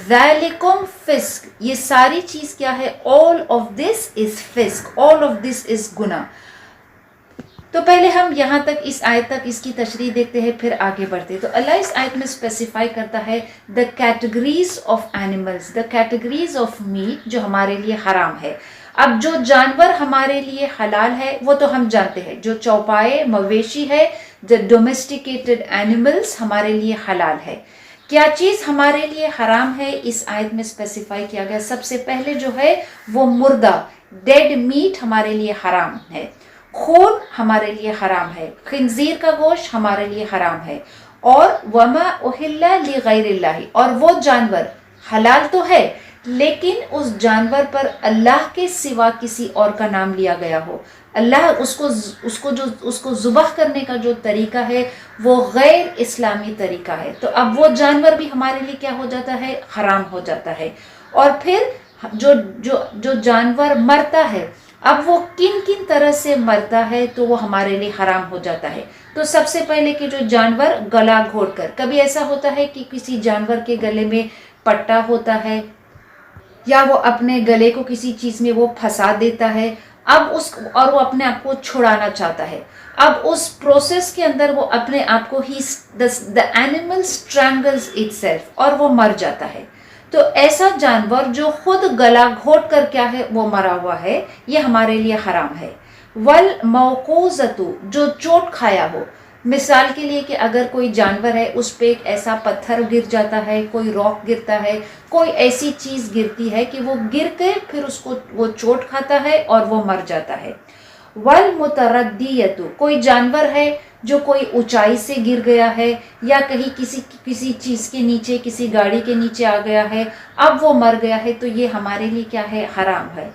ذَلِكُمْ فِسْق یہ ساری چیز کیا ہے؟ all of this is فسق، all of this is گناہ. تو پہلے ہم یہاں تک اس آیت تک اس کی تشریح دیکھتے ہیں، پھر آگے بڑھتے. تو اللہ اس آیت میں اسپیسیفائی کرتا ہے the categories of animals, the categories of meat جو ہمارے لیے حرام ہے. اب جو جانور ہمارے لیے حلال ہے وہ تو ہم جانتے ہیں، جو چوپائے مویشی ہے، جو ڈومیسٹیکیٹڈ اینیملز ہمارے لیے حلال ہے. کیا چیز ہمارے لیے حرام ہے اس آیت میں اسپیسیفائی کیا گیا. سب سے پہلے جو ہے وہ مردہ ڈیڈ میٹ ہمارے لیے حرام ہے. خون ہمارے لیے حرام ہے. خنزیر کا گوشت ہمارے لیے حرام ہے. اور وما اہل لغیر اللہ اور وہ جانور حلال تو ہے لیکن اس جانور پر اللہ کے سوا کسی اور کا نام لیا گیا ہو. اللہ اس کو ذبح کرنے کا جو طریقہ ہے وہ غیر اسلامی طریقہ ہے. تو اب وہ جانور بھی ہمارے لیے کیا ہو جاتا ہے؟ حرام ہو جاتا ہے. اور پھر جو جانور مرتا ہے، اب وہ کن طرح سے مرتا ہے تو وہ ہمارے لیے حرام ہو جاتا ہے. تو سب سے پہلے کہ جو جانور گلا گھوٹ کر، کبھی ایسا ہوتا ہے کہ کسی جانور کے گلے میں پٹا ہوتا ہے یا وہ اپنے گلے کو کسی چیز میں وہ پھنسا دیتا ہے، اور وہ اپنے آپ کو چھڑانا چاہتا ہے. اب اس پروسیس کے اندر وہ اپنے آپ کو the animal strangles itself اور وہ مر جاتا ہے. تو ایسا جانور جو خود گلا گھوٹ کر کیا ہے وہ مرا ہوا ہے، یہ ہمارے لیے حرام ہے. وَالْمَوْقُوذَةُ جو چوٹ کھایا ہو. مثال کے لیے کہ اگر کوئی جانور ہے اس پہ ایک ایسا پتھر گر جاتا ہے، کوئی راک گرتا ہے، کوئی ایسی چیز گرتی ہے کہ وہ گر کے پھر اس کو وہ چوٹ کھاتا ہے اور وہ مر جاتا ہے. وَالْمُتَرَدِّيَةُ کوئی جانور ہے جو کوئی اونچائی سے گر گیا ہے یا کہیں کسی چیز کے نیچے، کسی گاڑی کے نیچے آ گیا ہے، اب وہ مر گیا ہے تو یہ ہمارے لیے کیا ہے؟ حرام ہے.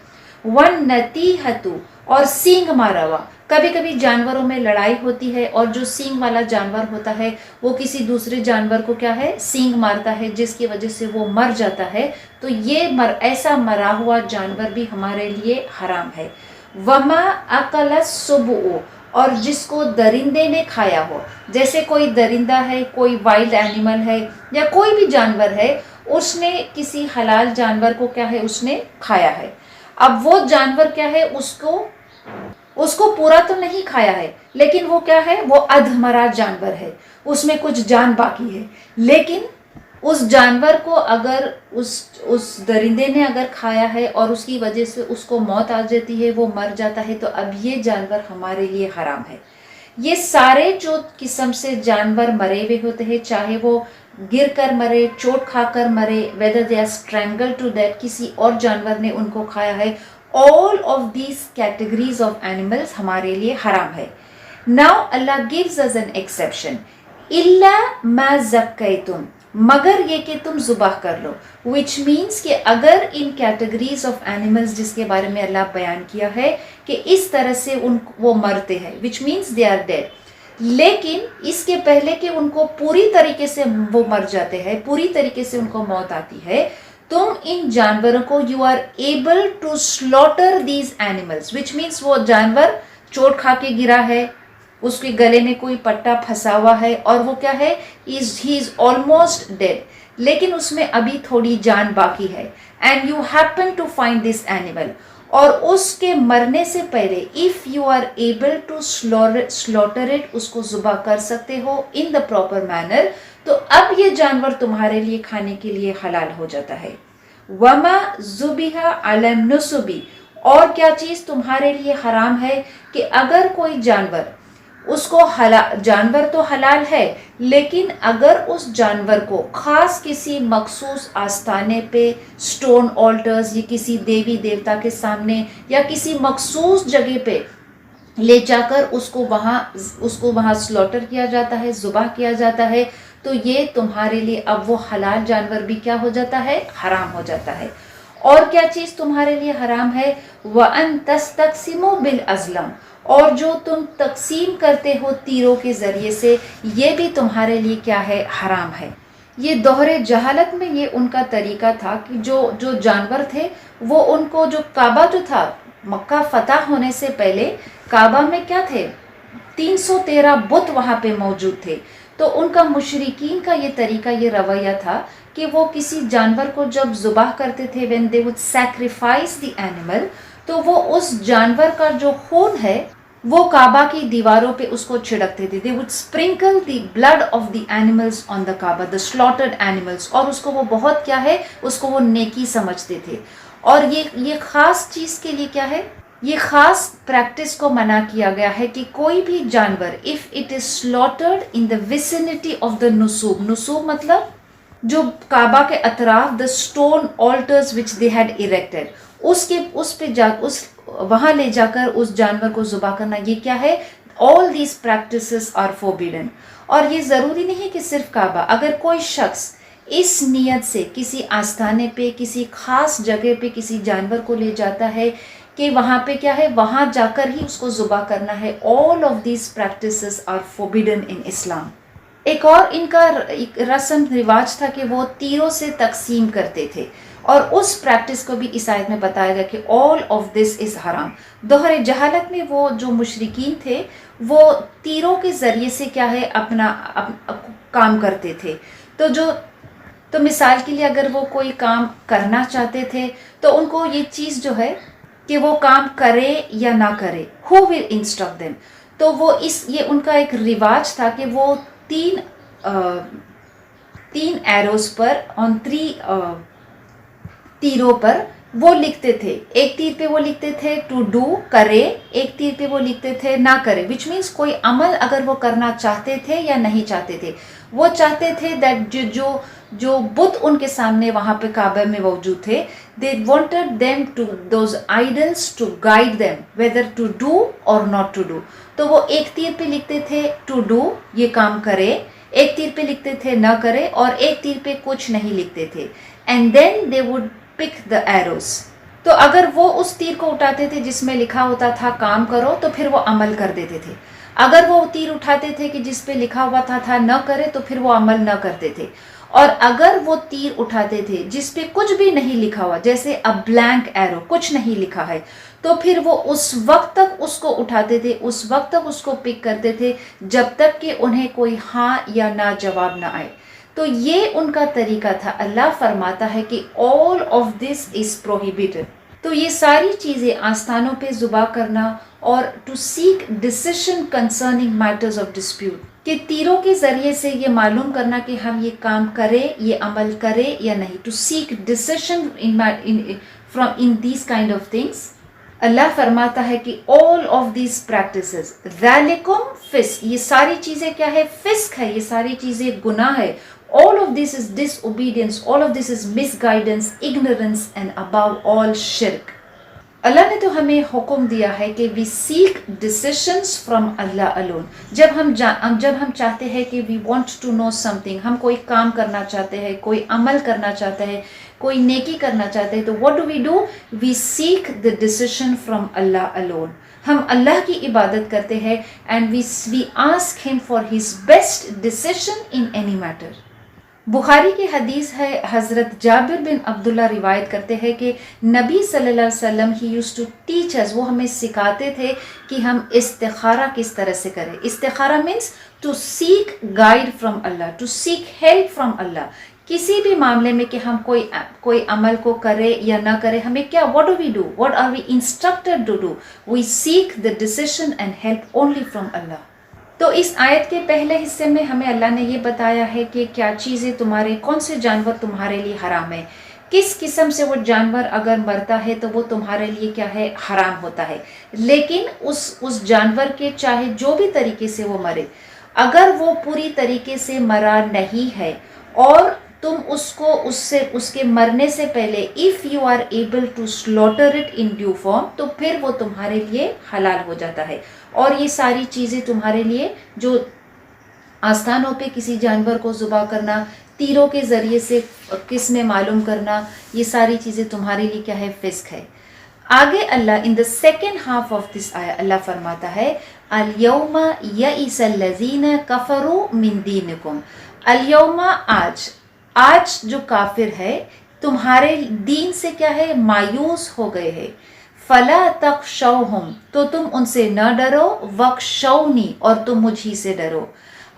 وَالنَّتِيحَةُ اور سینگ مارا ہوا. کبھی کبھی جانوروں میں لڑائی ہوتی ہے اور جو سینگ والا جانور ہوتا ہے وہ کسی دوسرے جانور کو کیا ہے؟ سینگ مارتا ہے، جس کی وجہ سے وہ مر جاتا ہے. تو یہ ایسا مرا ہوا جانور بھی ہمارے لیے حرام ہے. وما اکل السبع اور جس کو درندے نے کھایا ہو. جیسے کوئی درندہ ہے، کوئی وائلڈ اینیمل ہے یا کوئی بھی جانور ہے، اس نے کسی حلال جانور کو کیا ہے؟ اس نے کھایا ہے. اب وہ جانور کیا ہے؟ اس کو پورا تو نہیں کھایا ہے لیکن وہ کیا ہے؟ وہ ادھمرا جانور ہے، اس میں کچھ جان باقی ہے. لیکن اس جانور کو اگر اس درندے نے اگر کھایا ہے اور اس کی وجہ سے اس کو موت آ جاتی ہے، وہ مر جاتا ہے، تو اب یہ جانور ہمارے لیے حرام ہے. یہ سارے جو قسم سے جانور مرے ہوئے ہوتے ہیں، چاہے وہ گر کر مرے، چوٹ کھا کر مرے، whether they are strangled to death کسی اور جانور نے ان کو کھایا ہے، all of these categories of animals ہمارے لیے حرام ہے. Now Allah gives us an exception. إِلَّا مَا زَكَّيْتُمْ مگر یہ کہ تم ذبح کر لو. which means کہ اگر ان categories of animals جس کے بارے میں اللہ بیان کیا ہے کہ اس طرح سے وہ مرتے ہیں، which means they are dead، لیکن اس کے پہلے کہ ان کو پوری طریقے سے وہ مر جاتے ہیں، پوری طریقے سے ان کو موت آتی ہے، تم ان جانوروں کو you are able to slaughter these animals which means وہ جانور چوٹ کھا کے گرا ہے، اس کے گلے میں کوئی پٹا پھنسا ہوا ہے اور وہ کیا ہے؟ he is almost dead، لیکن اس میں ابھی تھوڑی جان باقی ہے. and you happen to find this animal اور اس کے مرنے سے پہلے if you are able to slaughter it اس کو ذبح کر سکتے ہو in the proper manner، تو اب یہ جانور تمہارے لیے کھانے کے لیے حلال ہو جاتا ہے. وما ذبح علی النصب، اور کیا چیز تمہارے لیے حرام ہے کہ اگر کوئی جانور، اس کو جانور تو حلال ہے، لیکن اگر اس جانور کو خاص کسی مخصوص آستانے پہ، سٹون آلٹرز یا کسی دیوی دیوتا کے سامنے یا کسی مخصوص جگہ پہ لے جا کر اس کو وہاں سلوٹر کیا جاتا ہے، ذبح کیا جاتا ہے، تو یہ تمہارے لیے اب وہ حلال جانور بھی کیا ہو جاتا ہے؟ حرام ہو جاتا ہے. اور کیا چیز تمہارے لیے حرام ہے؟ وَأَن تَسْتَقْسِمُوا بِالْأَزْلَامِ، اور جو تم تقسیم کرتے ہو تیروں کے ذریعے سے، یہ بھی تمہارے لیے کیا ہے؟ حرام ہے. یہ دہر جہالت میں یہ ان کا طریقہ تھا کہ جو جانور تھے وہ ان کو، جو کعبہ جو تھا مکہ فتح ہونے سے پہلے کعبہ میں کیا تھے؟ 313 بت وہاں پہ موجود تھے. تو ان کا مشرکین کا یہ طریقہ، یہ رویہ تھا کہ وہ کسی جانور کو جب ذبح کرتے تھے، when they would sacrifice the animal، تو وہ اس جانور کا جو خون ہے وہ کعبہ کی دیواروں پہ اس کو چھڑکتے تھے. they would sprinkle the blood of the animals on the Kaaba، the slaughtered animals، اور اس کو وہ بہت کیا ہے، اس کو وہ نیکی سمجھتے تھے. اور یہ خاص چیز کے لیے کیا ہے، یہ خاص پریکٹس کو منع کیا گیا ہے کہ کوئی بھی جانور if it is slaughtered in the vicinity of the نصوب، نصوب مطلب جو کعبہ کے اطراف، the stone altars which they had erected، اس پہ وہاں لے جا کر اس جانور کو ذبح کرنا، یہ کیا ہے؟ all these practices are forbidden. اور یہ ضروری نہیں ہے کہ صرف کعبہ، اگر کوئی شخص اس نیت سے کسی آستانے پہ، کسی خاص جگہ پہ کسی جانور کو لے جاتا ہے کہ وہاں پہ کیا ہے، وہاں جا کر ہی اس کو ذبح کرنا ہے، all of these practices are forbidden in Islam. ایک اور ان کا رسم رواج تھا کہ وہ تیروں سے تقسیم کرتے تھے، اور اس پریکٹس کو بھی اس آیت میں بتایا گیا کہ all of this is حرام. دہر جہالت میں وہ جو مشرکین تھے وہ تیروں کے ذریعے سے کیا ہے، اپنا کام کرتے تھے. تو مثال کے لیے اگر وہ کوئی کام کرنا چاہتے تھے تو ان کو یہ چیز جو ہے کہ وہ کام کرے یا نہ کرے، who will instruct them. تو وہ یہ ان کا ایک رواج تھا کہ وہ تین ایروز پر on 3 تیروں پر وہ لکھتے تھے. ایک تیر پہ وہ لکھتے تھے ٹو ڈو، کرے، ایک تیر پہ وہ لکھتے تھے نہ کرے، وچ مینس کوئی عمل اگر وہ کرنا چاہتے تھے یا نہیں چاہتے تھے. وہ چاہتے تھے دیٹ جو بت ان کے سامنے وہاں پہ کعبہ میں موجود تھے، they wanted them to those idols to guide them whether to do or not to do. تو وہ ایک تیر پہ لکھتے تھے ٹو ڈو، یہ کام کرے، ایک تیر پہ لکھتے تھے نہ کرے، اور ایک تیر پہ کچھ نہیں لکھتے تھے. and then they would pick the arrows. تو اگر وہ اس تیر کو اٹھاتے تھے جس میں لکھا ہوتا تھا کام کرو، تو پھر وہ عمل کر دیتے تھے. اگر وہ تیر اٹھاتے تھے کہ جس پہ لکھا ہوا تھا نہ کرے، تو پھر وہ عمل نہ کرتے تھے. اور اگر وہ تیر اٹھاتے تھے جس پہ کچھ بھی نہیں لکھا ہوا، جیسے a blank arrow، کچھ نہیں لکھا ہے، تو پھر وہ اس وقت تک اس کو اٹھاتے تھے، اس وقت تک اس کو پک کرتے تھے جب تک کہ انہیں کوئی ہاں یا نہ جواب نہ آئے. تو یہ ان کا طریقہ تھا. اللہ فرماتا ہے کہ all of this is prohibited. تو یہ ساری چیزیں آستانوں پہ ذبح کرنا اور to seek decision concerning matters of dispute، کہ تیروں کے ذریعے سے یہ معلوم کرنا کہ ہم یہ کام کرے، یہ عمل کرے یا نہیں، to seek decision in these kind of things. اللہ فرماتا ہے کہ all of these practices ذالکم فسق، یہ ساری چیزیں کیا ہے؟ فسق ہے، یہ ساری چیزیں گناہ ہے. all of this is disobedience, all of this is misguidance, ignorance and above all shirk. اللہ نے تو ہمیں حکم دیا ہے کہ we seek decisions from Allah alone. جب ہم چاہتے ہیں کہ we want to know something، ہم کوئی کام کرنا چاہتے ہیں، کوئی عمل کرنا چاہتے ہیں، کوئی نیکی کرنا چاہتے ہیں، تو what do؟ we seek the decision from Allah alone. ہم اللہ کی عبادت کرتے ہیں and we ask him for his best decision in any matter. بخاری کی حدیث ہے، حضرت جابر بن عبداللہ روایت کرتے ہیں کہ نبی صلی اللہ علیہ وسلم he used to teach us، وہ ہمیں سکھاتے تھے کہ ہم استخارہ کس طرح سے کریں. استخارہ means to seek guide from Allah, to seek help from Allah. کسی بھی معاملے میں کہ ہم کوئی عمل کو کرے یا نہ کرے، ہمیں کیا what do؟ what are we instructed to do؟ we seek the decision and help only from Allah. تو اس آیت کے پہلے حصے میں ہمیں اللہ نے یہ بتایا ہے کہ کیا چیزیں تمہارے، کون سے جانور تمہارے لیے حرام ہے، کس قسم سے وہ جانور اگر مرتا ہے تو وہ تمہارے لیے کیا ہے، حرام ہوتا ہے. لیکن اس جانور کے چاہے جو بھی طریقے سے وہ مرے، اگر وہ پوری طریقے سے مرا نہیں ہے اور تم اس کے مرنے سے پہلے if you are able to slaughter it in due form تو پھر وہ تمہارے لیے حلال ہو جاتا ہے. اور یہ ساری چیزیں تمہارے لیے، جو آستانوں پہ کسی جانور کو ذبح کرنا، تیروں کے ذریعے سے قسمیں معلوم کرنا، یہ ساری چیزیں تمہارے لیے کیا ہے، فسق ہے. آگے اللہ in the second half of this آیا اللہ فرماتا ہے الیوم یئس الذین کفروا من دینکم. الیوم آج جو کافر ہے تمہارے دین سے کیا ہے، مایوس ہو گئے ہیں. فلا تخشوہم تو تم ان سے نہ ڈرو، وخشونی اور تم مجھ ہی سے ڈرو.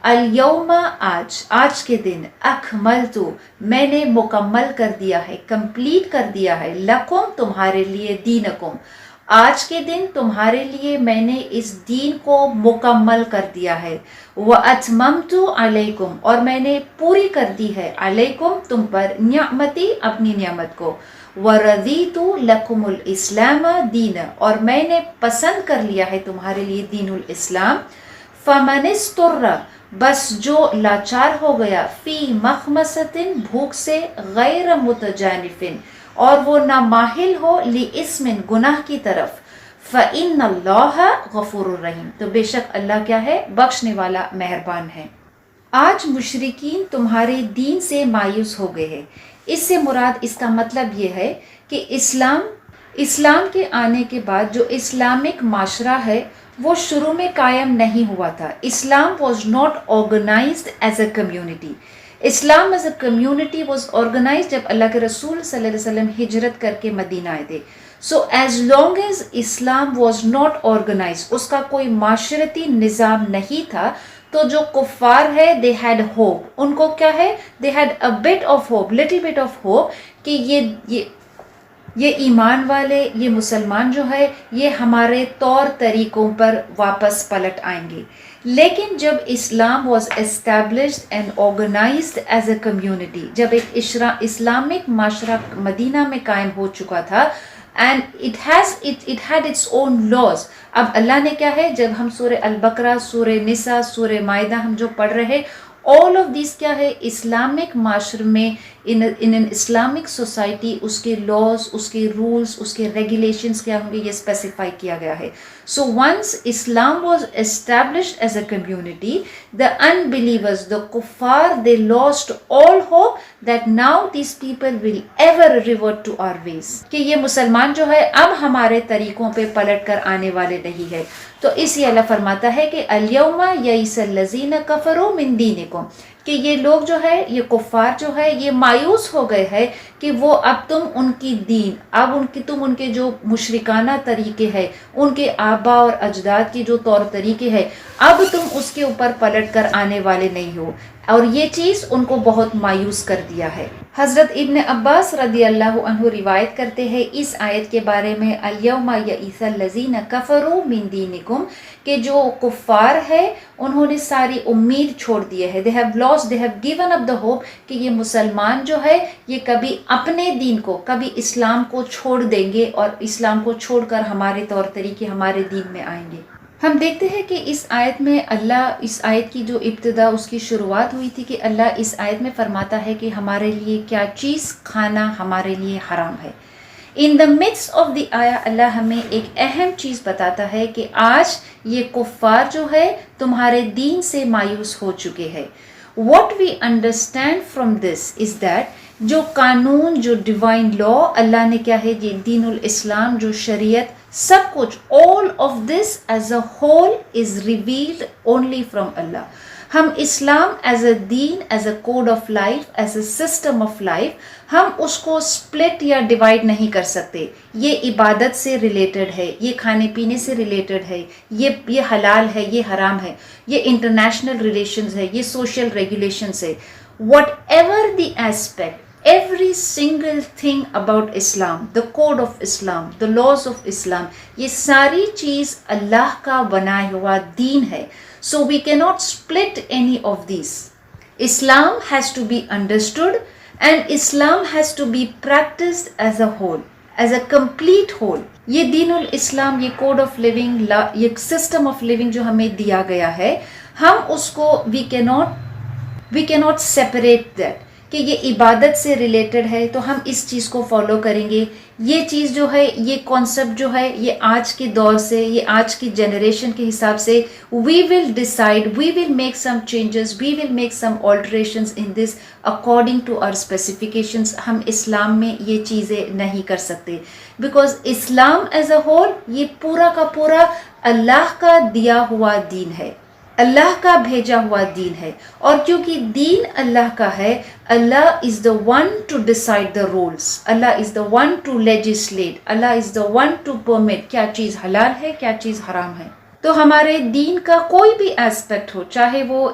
الیوم آج کے دن اکملت میں نے مکمل کر دیا ہے، کمپلیٹ کر دیا ہے، لکم تمہارے لیے، دینکم آج کے دن تمہارے لیے میں نے اس دین کو مکمل کر دیا ہے. وَأَتْمَمْتُ عَلَيْكُمْ اور میں نے پوری کر دی ہے، علیکم تم پر، نعمتی اپنی نعمت کو. وَرَضِيتُ لَكُمُ الْإِسْلَامَ دِينًا اور میں نے پسند کر لیا ہے تمہارے لیے دین الاسلام. فَمَنِ اسْتُرَّ بس جو لاچار ہو گیا، فی مخمصۃ بھوک سے، غیر متجانف اور وہ نہ ماہل ہو، لِإِثْمٍ گناہ کی طرف، فَإِنَّ اللَّهَ غَفُورٌ رَحِيمٌ تو بے شک اللہ کیا ہے، بخشنے والا، مہربان ہے. آج مشرکین تمہارے دین سے مایوس ہو گئے ہیں. اس سے مراد، اس کا مطلب یہ ہے کہ اسلام کے آنے کے بعد جو اسلامک معاشرہ ہے وہ شروع میں قائم نہیں ہوا تھا. Islam was not organized as a community. Islam as a community was organized جب اللہ کے رسول صلی اللہ علیہ وسلم ہجرت کر کے مدینہ آئے تھے. So as long as Islam was not organized, اس کا کوئی معاشرتی نظام نہیں تھا، تو جو کفار ہے دے ہیڈ ہوپ، ان کو کیا ہے، they had a but of hope, little bit of hope کہ یہ ایمان والے، یہ مسلمان جو ہے یہ ہمارے طور طریقوں پر واپس پلٹ آئیں گے. لیکن جب Islam was established and organized as a community, جب ایک اسلامک معاشرہ مدینہ میں قائم ہو چکا تھا، and it had its own laws. اب اللہ نے کیا ہے، جب ہم سورہ البقرہ، سورہ نساء، سورہ مائدہ ہم جو پڑھ رہے، all of these کیا ہے، اسلامک معاشرے میں in an Islamic society اس کے laws، اس کے rules، اس کے regulations کیا ہوں گے، یہ اسپیسیفائی کیا گیا ہے. So once Islam was established as a community, the unbelievers, the kuffar, they lost all hope that now these people will ever revert to our ways. کہ یہ مسلمان جو ہے اب ہمارے طریقوں پہ پلٹ کر آنے والے نہیں ہے. تو اسی اللہ فرماتا ہے کہ الیوم یئس الذین کفروا من دینکم کہ یہ لوگ جو ہے، یہ کفار جو ہے، یہ مایوس ہو گئے ہیں کہ وہ اب تم ان کی دین، اب تم ان کے جو مشرکانہ طریقے ہیں، ان کے آبا اور اجداد کے جو طور طریقے ہیں، اب تم اس کے اوپر پلٹ کر آنے والے نہیں ہو. اور یہ چیز ان کو بہت مایوس کر دیا ہے. حضرت ابن عباس رضی اللہ عنہ روایت کرتے ہیں اس آیت کے بارے میں، الیوم یئس الذین کفروا من دینکم کہ جو کفار ہے انہوں نے ساری امید چھوڑ دی ہے. they have given up the hope کہ یہ مسلمان جو ہے یہ کبھی اپنے دین کو، کبھی اسلام کو چھوڑ دیں گے اور اسلام کو چھوڑ کر ہمارے طور طریقے، ہمارے دین میں آئیں گے. ہم دیکھتے ہیں کہ اس آیت میں اللہ، اس آیت کی جو ابتدا، اس کی شروعات ہوئی تھی کہ اللہ اس آیت میں فرماتا ہے کہ ہمارے لیے کیا چیز کھانا ہمارے لیے حرام ہے. ان دا midst آف دی آیا اللہ ہمیں ایک اہم چیز بتاتا ہے کہ آج یہ کفار جو ہے تمہارے دین سے مایوس ہو چکے ہیں. What we understand from this is that جو قانون، جو ڈیوائن لا اللہ نے کیا ہے، یہ دین الاسلام، جو شریعت، سب کچھ all of this as a whole is revealed only from Allah. ہم اسلام ایز اے دین، as a code of life, as a system of life, ہم اس کو سپلٹ یا ڈیوائڈ نہیں کر سکتے. یہ عبادت سے ریلیٹڈ ہے، یہ کھانے پینے سے ریلیٹڈ ہے، یہ حلال ہے، یہ حرام ہے، یہ انٹرنیشنل ریلیشنز ہے، یہ سوشل ریگولیشنز ہے. What ever the aspect, every single thing about Islam, the code of Islam, the laws of Islam، یہ ساری چیز اللہ کا بنایا ہوا دین ہے. So we cannot split any of these. Islam has to be understood and Islam has to be practiced as a whole, as a complete whole. یہ دینul اسلام, یہ کوڈ آف لیونگ, یہ سسٹم آف لیونگ جو ہمیں دیا گیا ہے, ہم اس کو we cannot separate that کہ یہ عبادت سے ریلیٹڈ ہے تو ہم اس چیز کو فالو کریں گے. یہ چیز جو ہے, یہ کانسیپٹ جو ہے, یہ آج کے دور سے, یہ آج کی جنریشن کے حساب سے we will decide, we will make some changes, we will make some alterations in this according to our specifications. ہم اسلام میں یہ چیزیں نہیں کر سکتے because Islam as a whole یہ پورا کا پورا اللہ کا دیا ہوا دین ہے, اللہ کا بھیجا ہوا دین ہے. اور کیونکہ دین اللہ کا ہے, اللہ is the one to decide the rules, Allah is the one to legislate, Allah is the one to permit کیا چیز حلال ہے, کیا چیز حرام ہے. تو ہمارے دین کا کوئی بھی ایسپیکٹ ہو, چاہے وہ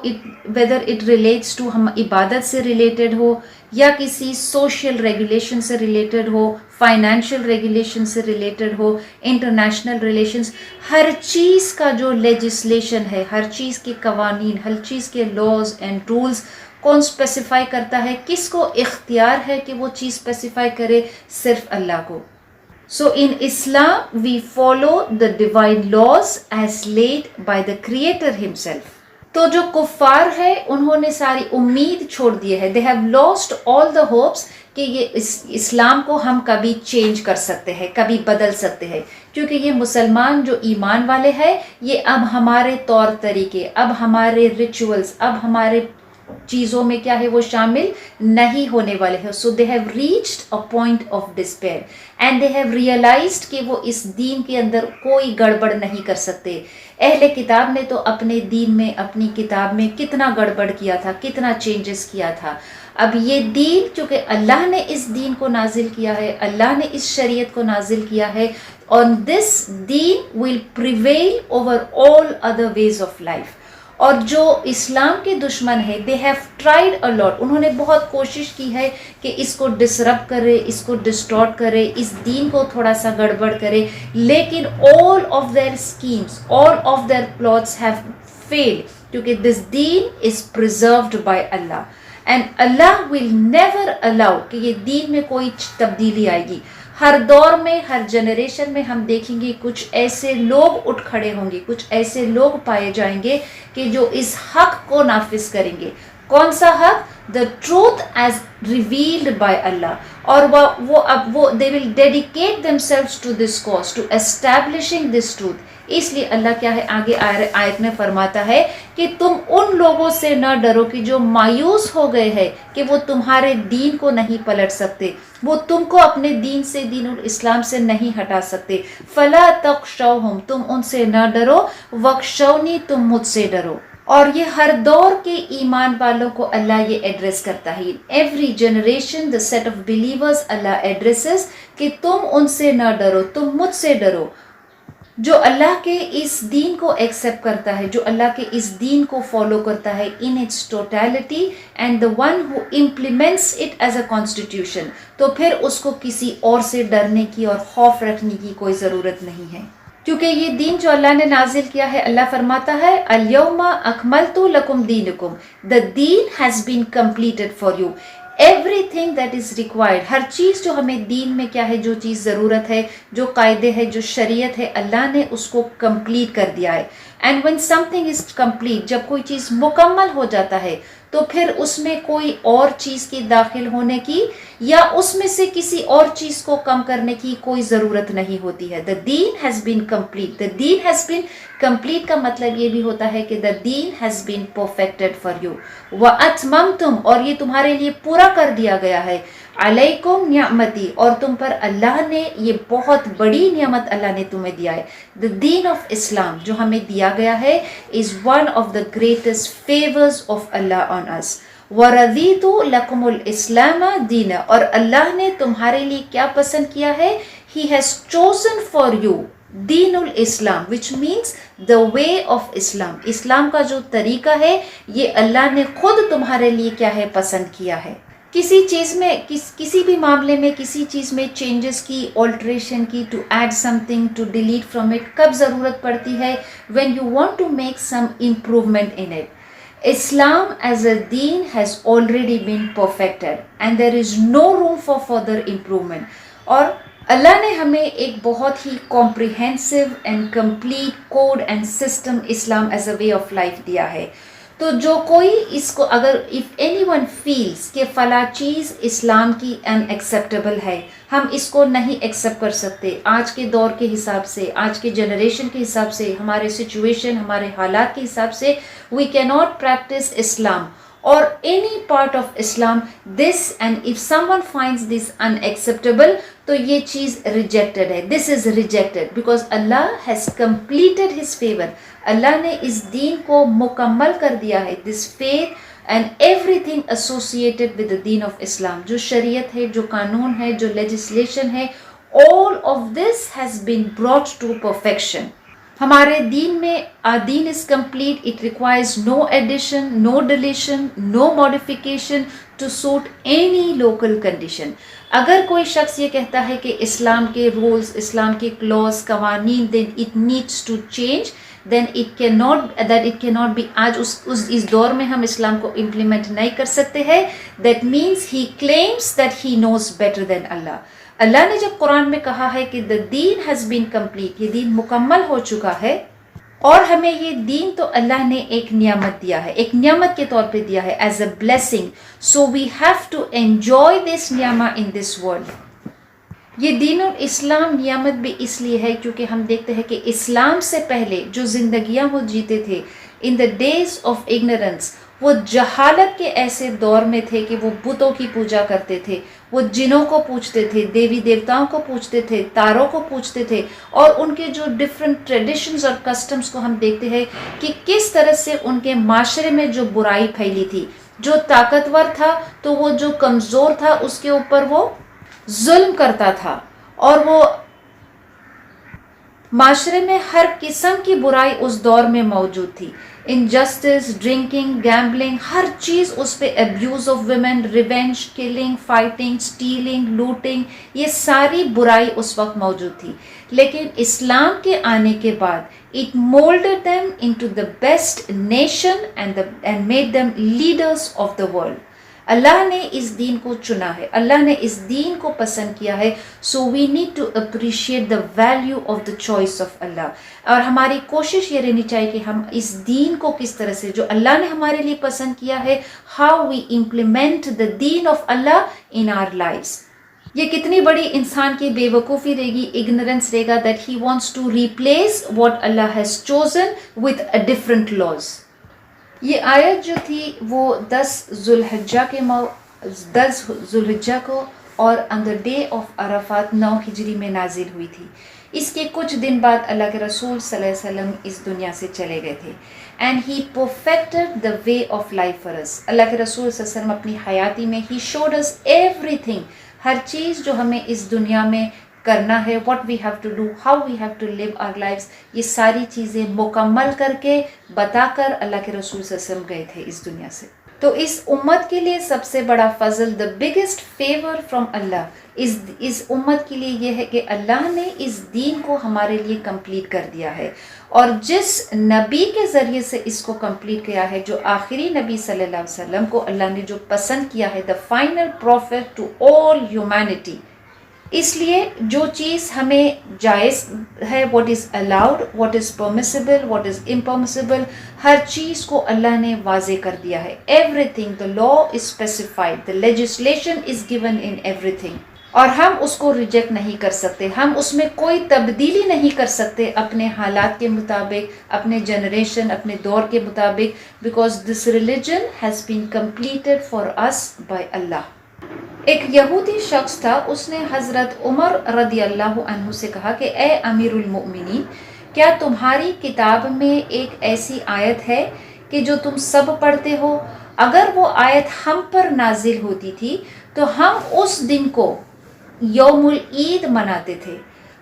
whether it relates to ہم عبادت سے ریلیٹڈ ہو یا کسی سوشل ریگولیشن سے ریلیٹڈ ہو, فائنینشیل ریگولیشن سے ریلیٹڈ ہو, انٹرنیشنل ریلیشنز, ہر چیز کا جو لیجسلیشن ہے, ہر چیز کے قوانین, ہر چیز کے لاز اینڈ رولز کون اسپیسیفائی کرتا ہے, کس کو اختیار ہے کہ وہ چیز اسپیسیفائی کرے, صرف اللہ کو. So in Islam we follow the divine laws as laid by the Creator himself. تو جو کفار ہے انہوں نے ساری امید چھوڑ دی ہے, they have lost all the hopes کہ یہ اسلام کو ہم کبھی چینج کر سکتے ہیں, کبھی بدل سکتے ہیں, کیونکہ یہ مسلمان جو ایمان والے ہیں یہ اب ہمارے طور طریقے, اب ہمارے ریچولز, اب ہمارے چیزوں میں کیا ہے وہ شامل نہیں ہونے والے ہیں. So they have reached a point of despair and they have realized کہ وہ اس دین کے اندر کوئی گڑبڑ نہیں کر سکتے. اہل کتاب نے تو اپنے دین میں, اپنی کتاب میں کتنا گڑبڑ کیا تھا, کتنا چینجز کیا تھا. اب یہ دین چونکہ اللہ نے اس دین کو نازل کیا ہے, اللہ نے اس شریعت کو نازل کیا ہے, on this deen will prevail over all other ways of life. اور جو اسلام کے دشمن ہے, they have tried a lot, انہوں نے بہت کوشش کی ہے کہ اس کو ڈسرپٹ کرے, اس کو ڈسٹارٹ کرے, اس دین کو تھوڑا سا گڑبڑ کرے, لیکن all of their schemes, all of their plots have failed کیونکہ this deen is preserved by Allah and Allah will never allow کہ یہ دین میں کوئی تبدیلی آئے گی. ہر دور میں, ہر جنریشن میں ہم دیکھیں گے کچھ ایسے لوگ اٹھ کھڑے ہوں گے, کچھ ایسے لوگ پائے جائیں گے کہ جو اس حق کو نافذ کریں گے. کون سا حق؟ the truth as revealed by Allah. اور وہ they will dedicate themselves to this cause, to establishing this truth. اس لیے اللہ کیا ہے آگے آیت میں فرماتا ہے کہ تم ان لوگوں سے نہ ڈرو کہ جو مایوس ہو گئے ہیں کہ وہ تمہارے دین کو نہیں پلٹ سکتے, وہ تم کو اپنے دین سے, دین الاسلام سے نہیں ہٹا سکتے. فلا تخشوہم, تم ان سے نہ ڈرو, وخشونی, تم مجھ سے ڈرو. اور یہ ہر دور کے ایمان والوں کو اللہ یہ ایڈریس کرتا ہے. Every generation the set of believers Allah addresses کہ تم ان سے نہ ڈرو, تم مجھ سے ڈرو. جو اللہ کے اس دین کو ایکسیپٹ کرتا ہے, جو اللہ کے اس دین کو فالو کرتا ہے in its totality and the one who implements it as a constitution, تو پھر اس کو کسی اور سے ڈرنے کی اور خوف رکھنے کی کوئی ضرورت نہیں ہے. کیونکہ یہ دین جو اللہ نے نازل کیا ہے, اللہ فرماتا ہے اليوم اکملت لکم دینکم, the deen has been completed for you. Everything that is required, ہر چیز جو ہمیں دین میں کیا ہے, جو چیز ضرورت ہے, جو قاعدے ہے, جو شریعت ہے, اللہ نے اس کو کمپلیٹ کر دیا ہے. And when something is complete, جب کوئی چیز مکمل ہو جاتا ہے تو پھر اس میں کوئی اور چیز کی داخل ہونے کی یا اس میں سے کسی اور چیز کو کم کرنے کی کوئی ضرورت نہیں ہوتی ہے. The deen has been complete. The deen has been complete کا مطلب یہ بھی ہوتا ہے کہ the deen has been perfected for you. وَأَتْمَمْتُمْ, اور یہ تمہارے لیے پورا کر دیا گیا ہے. علیکم نعمتی, اور تم پر اللہ نے یہ بہت بڑی نعمت اللہ نے تمہیں دیا ہے. The deen of Islam جو ہمیں دیا گیا ہے is one of the greatest favors of Allah on us. وَرَضِيتُ لَكُمُ الْإِسْلَامَ دِينًا, اور اللہ نے تمہارے لیے کیا پسند کیا ہے, He has chosen for you دین الاسلام, which means the way of Islam. اسلام کا جو طریقہ ہے یہ اللہ نے خود تمہارے لیے کیا ہے پسند کیا ہے. کسی چیز میں کسی بھی معاملے میں کسی چیز میں چینجز کی، آلٹریشن کی، to add something, to delete from it کب ضرورت پڑتی ہے؟ When you want to make some improvement in it. Islam as a deen has already been perfected and there is no room for further improvement. اور اللہ نے ہمیں ایک بہت ہی comprehensive and complete code and system Islam as a way of life دیا ہے. تو جو کوئی اس کو اگر if anyone feels کہ فلاں چیز اسلام کی unacceptable ہے، ہم اس کو نہیں ایکسیپٹ کر سکتے آج کے دور کے حساب سے، آج کے جنریشن کے حساب سے، ہمارے سچویشن، ہمارے حالات کے حساب سے، we cannot practice Islam or any part of Islam this, and if someone finds this unacceptable تو یہ چیز rejected ہے. This is rejected because Allah has completed his favor. اللہ نے اس دین کو مکمل کر دیا ہے. This faith and everything associated with the deen of Islam, جو شریعت ہے، جو قانون ہے، جو legislation ہے، all of this has been brought to perfection. ہمارے دین میں دین is complete. It requires no addition, no deletion, no modification to suit any local condition. اگر کوئی شخص یہ کہتا ہے کہ اسلام کے رولز، اسلام کے کلاز، قوانین، then it needs to change, then it can not be. آج اس دور میں ہم اسلام کو امپلیمنٹ نہیں کر سکتے ہیں. That means he claims that he knows better than Allah. اللہ نے جب قرآن میں کہا ہے کہ the deen has been complete، یہ دین مکمل ہو چکا ہے، اور ہمیں یہ دین تو اللہ نے ایک نعمت دیا ہے، ایک نعمت کے طور پہ دیا ہے as a blessing. So we have to enjoy this نعمہ in this world. یہ دین الاسلام نعمت بھی اس لیے ہے کیونکہ ہم دیکھتے ہیں کہ اسلام سے پہلے جو زندگیاں وہ جیتے تھے in the days of ignorance، وہ جہالت کے ایسے دور میں تھے کہ وہ بتوں کی پوجا کرتے تھے، وہ جنوں کو پوجتے تھے، دیوی دیوتاؤں کو پوجتے تھے، تاروں کو پوجتے تھے، اور ان کے جو ڈفرینٹ ٹریڈیشنز اور کسٹمز کو ہم دیکھتے ہیں کہ کس طرح سے ان کے معاشرے میں جو برائی پھیلی تھی. جو طاقتور تھا تو وہ جو کمزور تھا اس کے اوپر وہ ظلم کرتا تھا، اور وہ معاشرے میں ہر قسم کی برائی اس دور میں موجود تھی. انجسٹس، ڈرنکنگ، گیمبلنگ، ہر چیز اس پہ، abuse of women, revenge, killing, fighting, stealing, looting, یہ ساری برائی اس وقت موجود تھی. لیکن اسلام کے آنے کے بعد it moulded them into the best nation and made them leaders of the world. اللہ نے اس دین کو چنا ہے، اللہ نے اس دین کو پسند کیا ہے. So we need to appreciate the value of the choice of Allah. اور ہماری کوشش یہ رہنی چاہیے کہ ہم اس دین کو کس طرح سے جو اللہ نے ہمارے لیے پسند کیا ہے، how we implement the deen of Allah in our lives. یہ کتنی بڑی انسان کی بے وقوفی رہے گی، اگنورینس رہے گا، that he wants to replace what Allah has chosen with a different laws. یہ آیت جو تھی وہ 10 ذوالحجہ کو اور on the day of Arafat 9 ہجری میں نازل ہوئی تھی. اس کے کچھ دن بعد اللہ کے رسول صلی اللہ علیہ وسلم اس دنیا سے چلے گئے تھے. And he perfected the way of life for us. اللہ کے رسول صلی اللہ علیہ وسلم اپنی حیاتی میں ہی شوڈ اس ایوری تھنگ، ہر چیز جو ہمیں اس دنیا میں کرنا ہے، what we have to do, how we have to live our lives, یہ ساری چیزیں مکمل کر کے بتا کر اللہ کے رسول صلی اللہ علیہ وسلم گئے تھے اس دنیا سے. تو اس امت کے لیے سب سے بڑا فضل، دا بگیسٹ فیور فرام اللہ اس امت کے لیے یہ ہے کہ اللہ نے اس دین کو ہمارے لیے کمپلیٹ کر دیا ہے. اور جس نبی کے ذریعے سے اس کو کمپلیٹ کیا ہے، جو آخری نبی صلی اللہ علیہ وسلم کو اللہ نے جو پسند کیا ہے، the final prophet to all humanity. اس لیے جو چیز ہمیں جائز ہے، what is allowed, what is permissible, what is impermissible, ہر چیز کو اللہ نے واضح کر دیا ہے. Everything, the law is specified, the legislation is given in everything. اور ہم اس کو ریجیکٹ نہیں کر سکتے، ہم اس میں کوئی تبدیلی نہیں کر سکتے اپنے حالات کے مطابق، اپنے جنریشن، اپنے دور کے مطابق، because this religion has been completed for us by Allah. ایک یہودی شخص تھا، اس نے حضرت عمر رضی اللہ عنہ سے کہا کہ اے امیر المؤمنین، کیا تمہاری کتاب میں ایک ایسی آیت ہے کہ جو تم سب پڑھتے ہو؟ اگر وہ آیت ہم پر نازل ہوتی تھی تو ہم اس دن کو یوم العید مناتے تھے.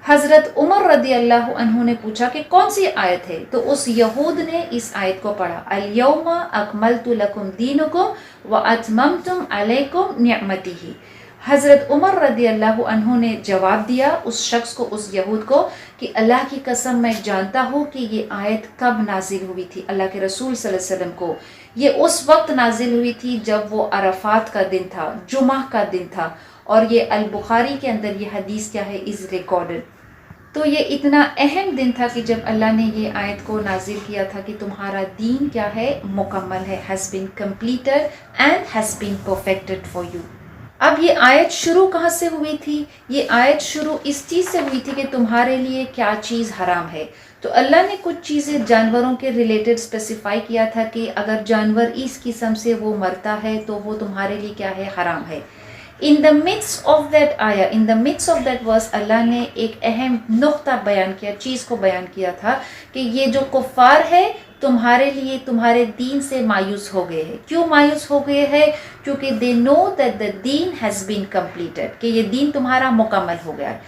حضرت عمر رضی اللہ عنہ نے پوچھا کہ کون سی آیت ہے، تو اس یہود نے اس آیت کو پڑھا، الیوم اکملت لکم دینکم واتممتم علیکم نعمتی۔ حضرت عمر رضی اللہ عنہ نے جواب دیا اس شخص کو، اس یہود کو، کہ اللہ کی قسم میں جانتا ہوں کہ یہ آیت کب نازل ہوئی تھی۔ اللہ کے رسول صلی اللہ علیہ وسلم کو یہ اس وقت نازل ہوئی تھی جب وہ عرفات کا دن تھا، جمعہ کا دن تھا، اور یہ البخاری کے اندر یہ حدیث کیا ہے، از ریکارڈڈ۔ تو یہ اتنا اہم دن تھا کہ جب اللہ نے یہ آیت کو نازل کیا تھا کہ تمہارا دین کیا ہے، مکمل ہے، has been completed and has been perfected for you۔ اب یہ آیت شروع کہاں سے ہوئی تھی؟ یہ آیت شروع اس چیز سے ہوئی تھی کہ تمہارے لیے کیا چیز حرام ہے۔ تو اللہ نے کچھ چیزیں جانوروں کے ریلیٹڈ اسپیسیفائی کیا تھا کہ اگر جانور اس قسم سے وہ مرتا ہے تو وہ تمہارے لیے کیا ہے، حرام ہے۔ In the midst of that ayah, in the midst of that verse، اللہ نے ایک اہم نقطہ بیان کیا، چیز کو بیان کیا تھا کہ یہ جو کفار ہے تمہارے لیے تمہارے دین سے مایوس ہو گئے ہیں۔ کیوں مایوس ہو گئے ہیں؟ کیونکہ they know that the deen has been completed، کہ یہ دین تمہارا مکمل ہو گیا ہے۔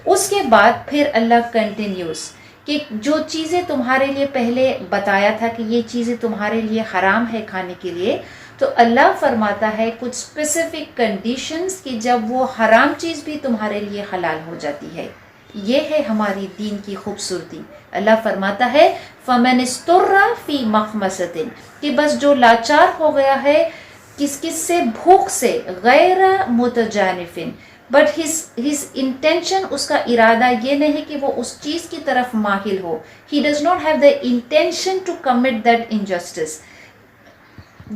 اس کے بعد پھر اللہ کنٹینیوز کہ جو چیزیں تمہارے لیے پہلے بتایا تھا کہ یہ چیزیں تمہارے لیے حرام ہے کھانے کے لیے، تو اللہ فرماتا ہے کچھ اسپیسیفک کنڈیشنز کہ جب وہ حرام چیز بھی تمہارے لیے حلال ہو جاتی ہے۔ یہ ہے ہماری دین کی خوبصورتی۔ اللہ فرماتا ہے فَمَنِ اسْتُرَّ فِي مَخْمَصَةٍ، کہ بس جو لاچار ہو گیا ہے کس سے، بھوک سے، غیر متجانف، بٹ his intention، اس کا ارادہ یہ نہیں کہ وہ اس چیز کی طرف مائل ہو، he does not have the intention to commit that injustice،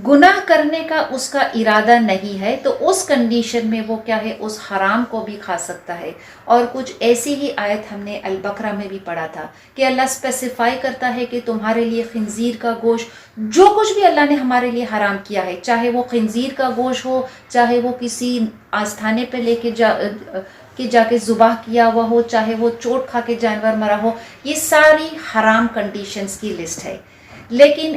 گناہ کرنے کا اس کا ارادہ نہیں ہے، تو اس کنڈیشن میں وہ کیا ہے، اس حرام کو بھی کھا سکتا ہے۔ اور کچھ ایسی ہی آیت ہم نے البقرہ میں بھی پڑھا تھا کہ اللہ اسپیسیفائی کرتا ہے کہ تمہارے لیے خنزیر کا گوشت، جو کچھ بھی اللہ نے ہمارے لیے حرام کیا ہے، چاہے وہ خنزیر کا گوشت ہو، چاہے وہ کسی آستانے پہ لے کے جا کے ذبح کیا ہوا ہو، چاہے وہ چوٹ کھا کے جانور مرا ہو، یہ ساری حرام کنڈیشنز کی لسٹ ہے۔ لیکن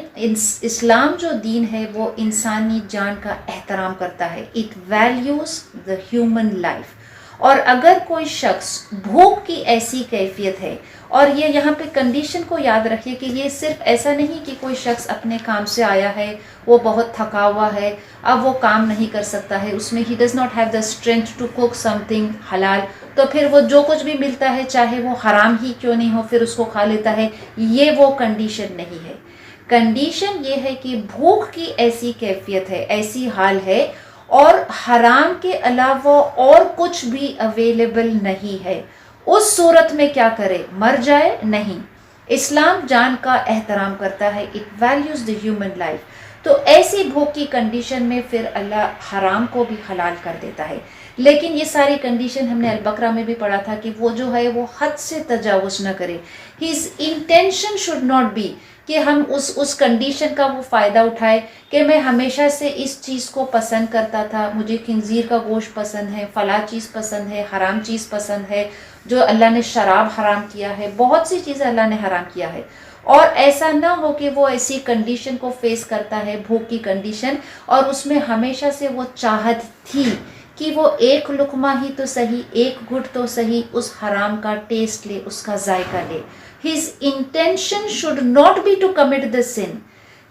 اسلام جو دین ہے وہ انسانی جان کا احترام کرتا ہے، it values the human life. اور اگر کوئی شخص بھوک کی ایسی کیفیت ہے، اور یہ یہاں پہ کنڈیشن کو یاد رکھیے کہ یہ صرف ایسا نہیں کہ کوئی شخص اپنے کام سے آیا ہے، وہ بہت تھکا ہوا ہے، اب وہ کام نہیں کر سکتا ہے، اس میں he does not have the strength to cook something halal, تو پھر وہ جو کچھ بھی ملتا ہے چاہے وہ حرام ہی کیوں نہیں ہو پھر اس کو کھا لیتا ہے۔ یہ وہ کنڈیشن نہیں ہے۔ کنڈیشن یہ ہے کہ بھوک کی ایسی کیفیت ہے، ایسی حال ہے، اور حرام کے علاوہ اور کچھ بھی اویلیبل نہیں ہے، اس صورت میں کیا کرے، مر جائے؟ نہیں۔ اسلام جان کا احترام کرتا ہے، it values the human life. تو ایسی بھوک کی کنڈیشن میں پھر اللہ حرام کو بھی حلال کر دیتا ہے۔ لیکن یہ ساری کنڈیشن ہم نے البقرہ میں بھی پڑھا تھا کہ وہ جو ہے وہ حد سے تجاوز نہ کرے۔ His intention should not be کہ ہم اس کنڈیشن کا وہ فائدہ اٹھائے کہ میں ہمیشہ سے اس چیز کو پسند کرتا تھا، مجھے خنزیر کا گوشت پسند ہے، فلاں چیز پسند ہے، حرام چیز پسند ہے، جو اللہ نے شراب حرام کیا ہے، بہت سی چیزیں اللہ نے حرام کیا ہے، اور ایسا نہ ہو کہ وہ ایسی کنڈیشن کو فیس کرتا ہے، بھوک کی کنڈیشن، اور اس میں ہمیشہ سے وہ چاہت تھی کہ وہ ایک لقمہ ہی تو صحیح، ایک گھٹ تو صحیح اس حرام کا ٹیسٹ لے، اس کا ذائقہ لے۔ His intention should not be to commit the sin.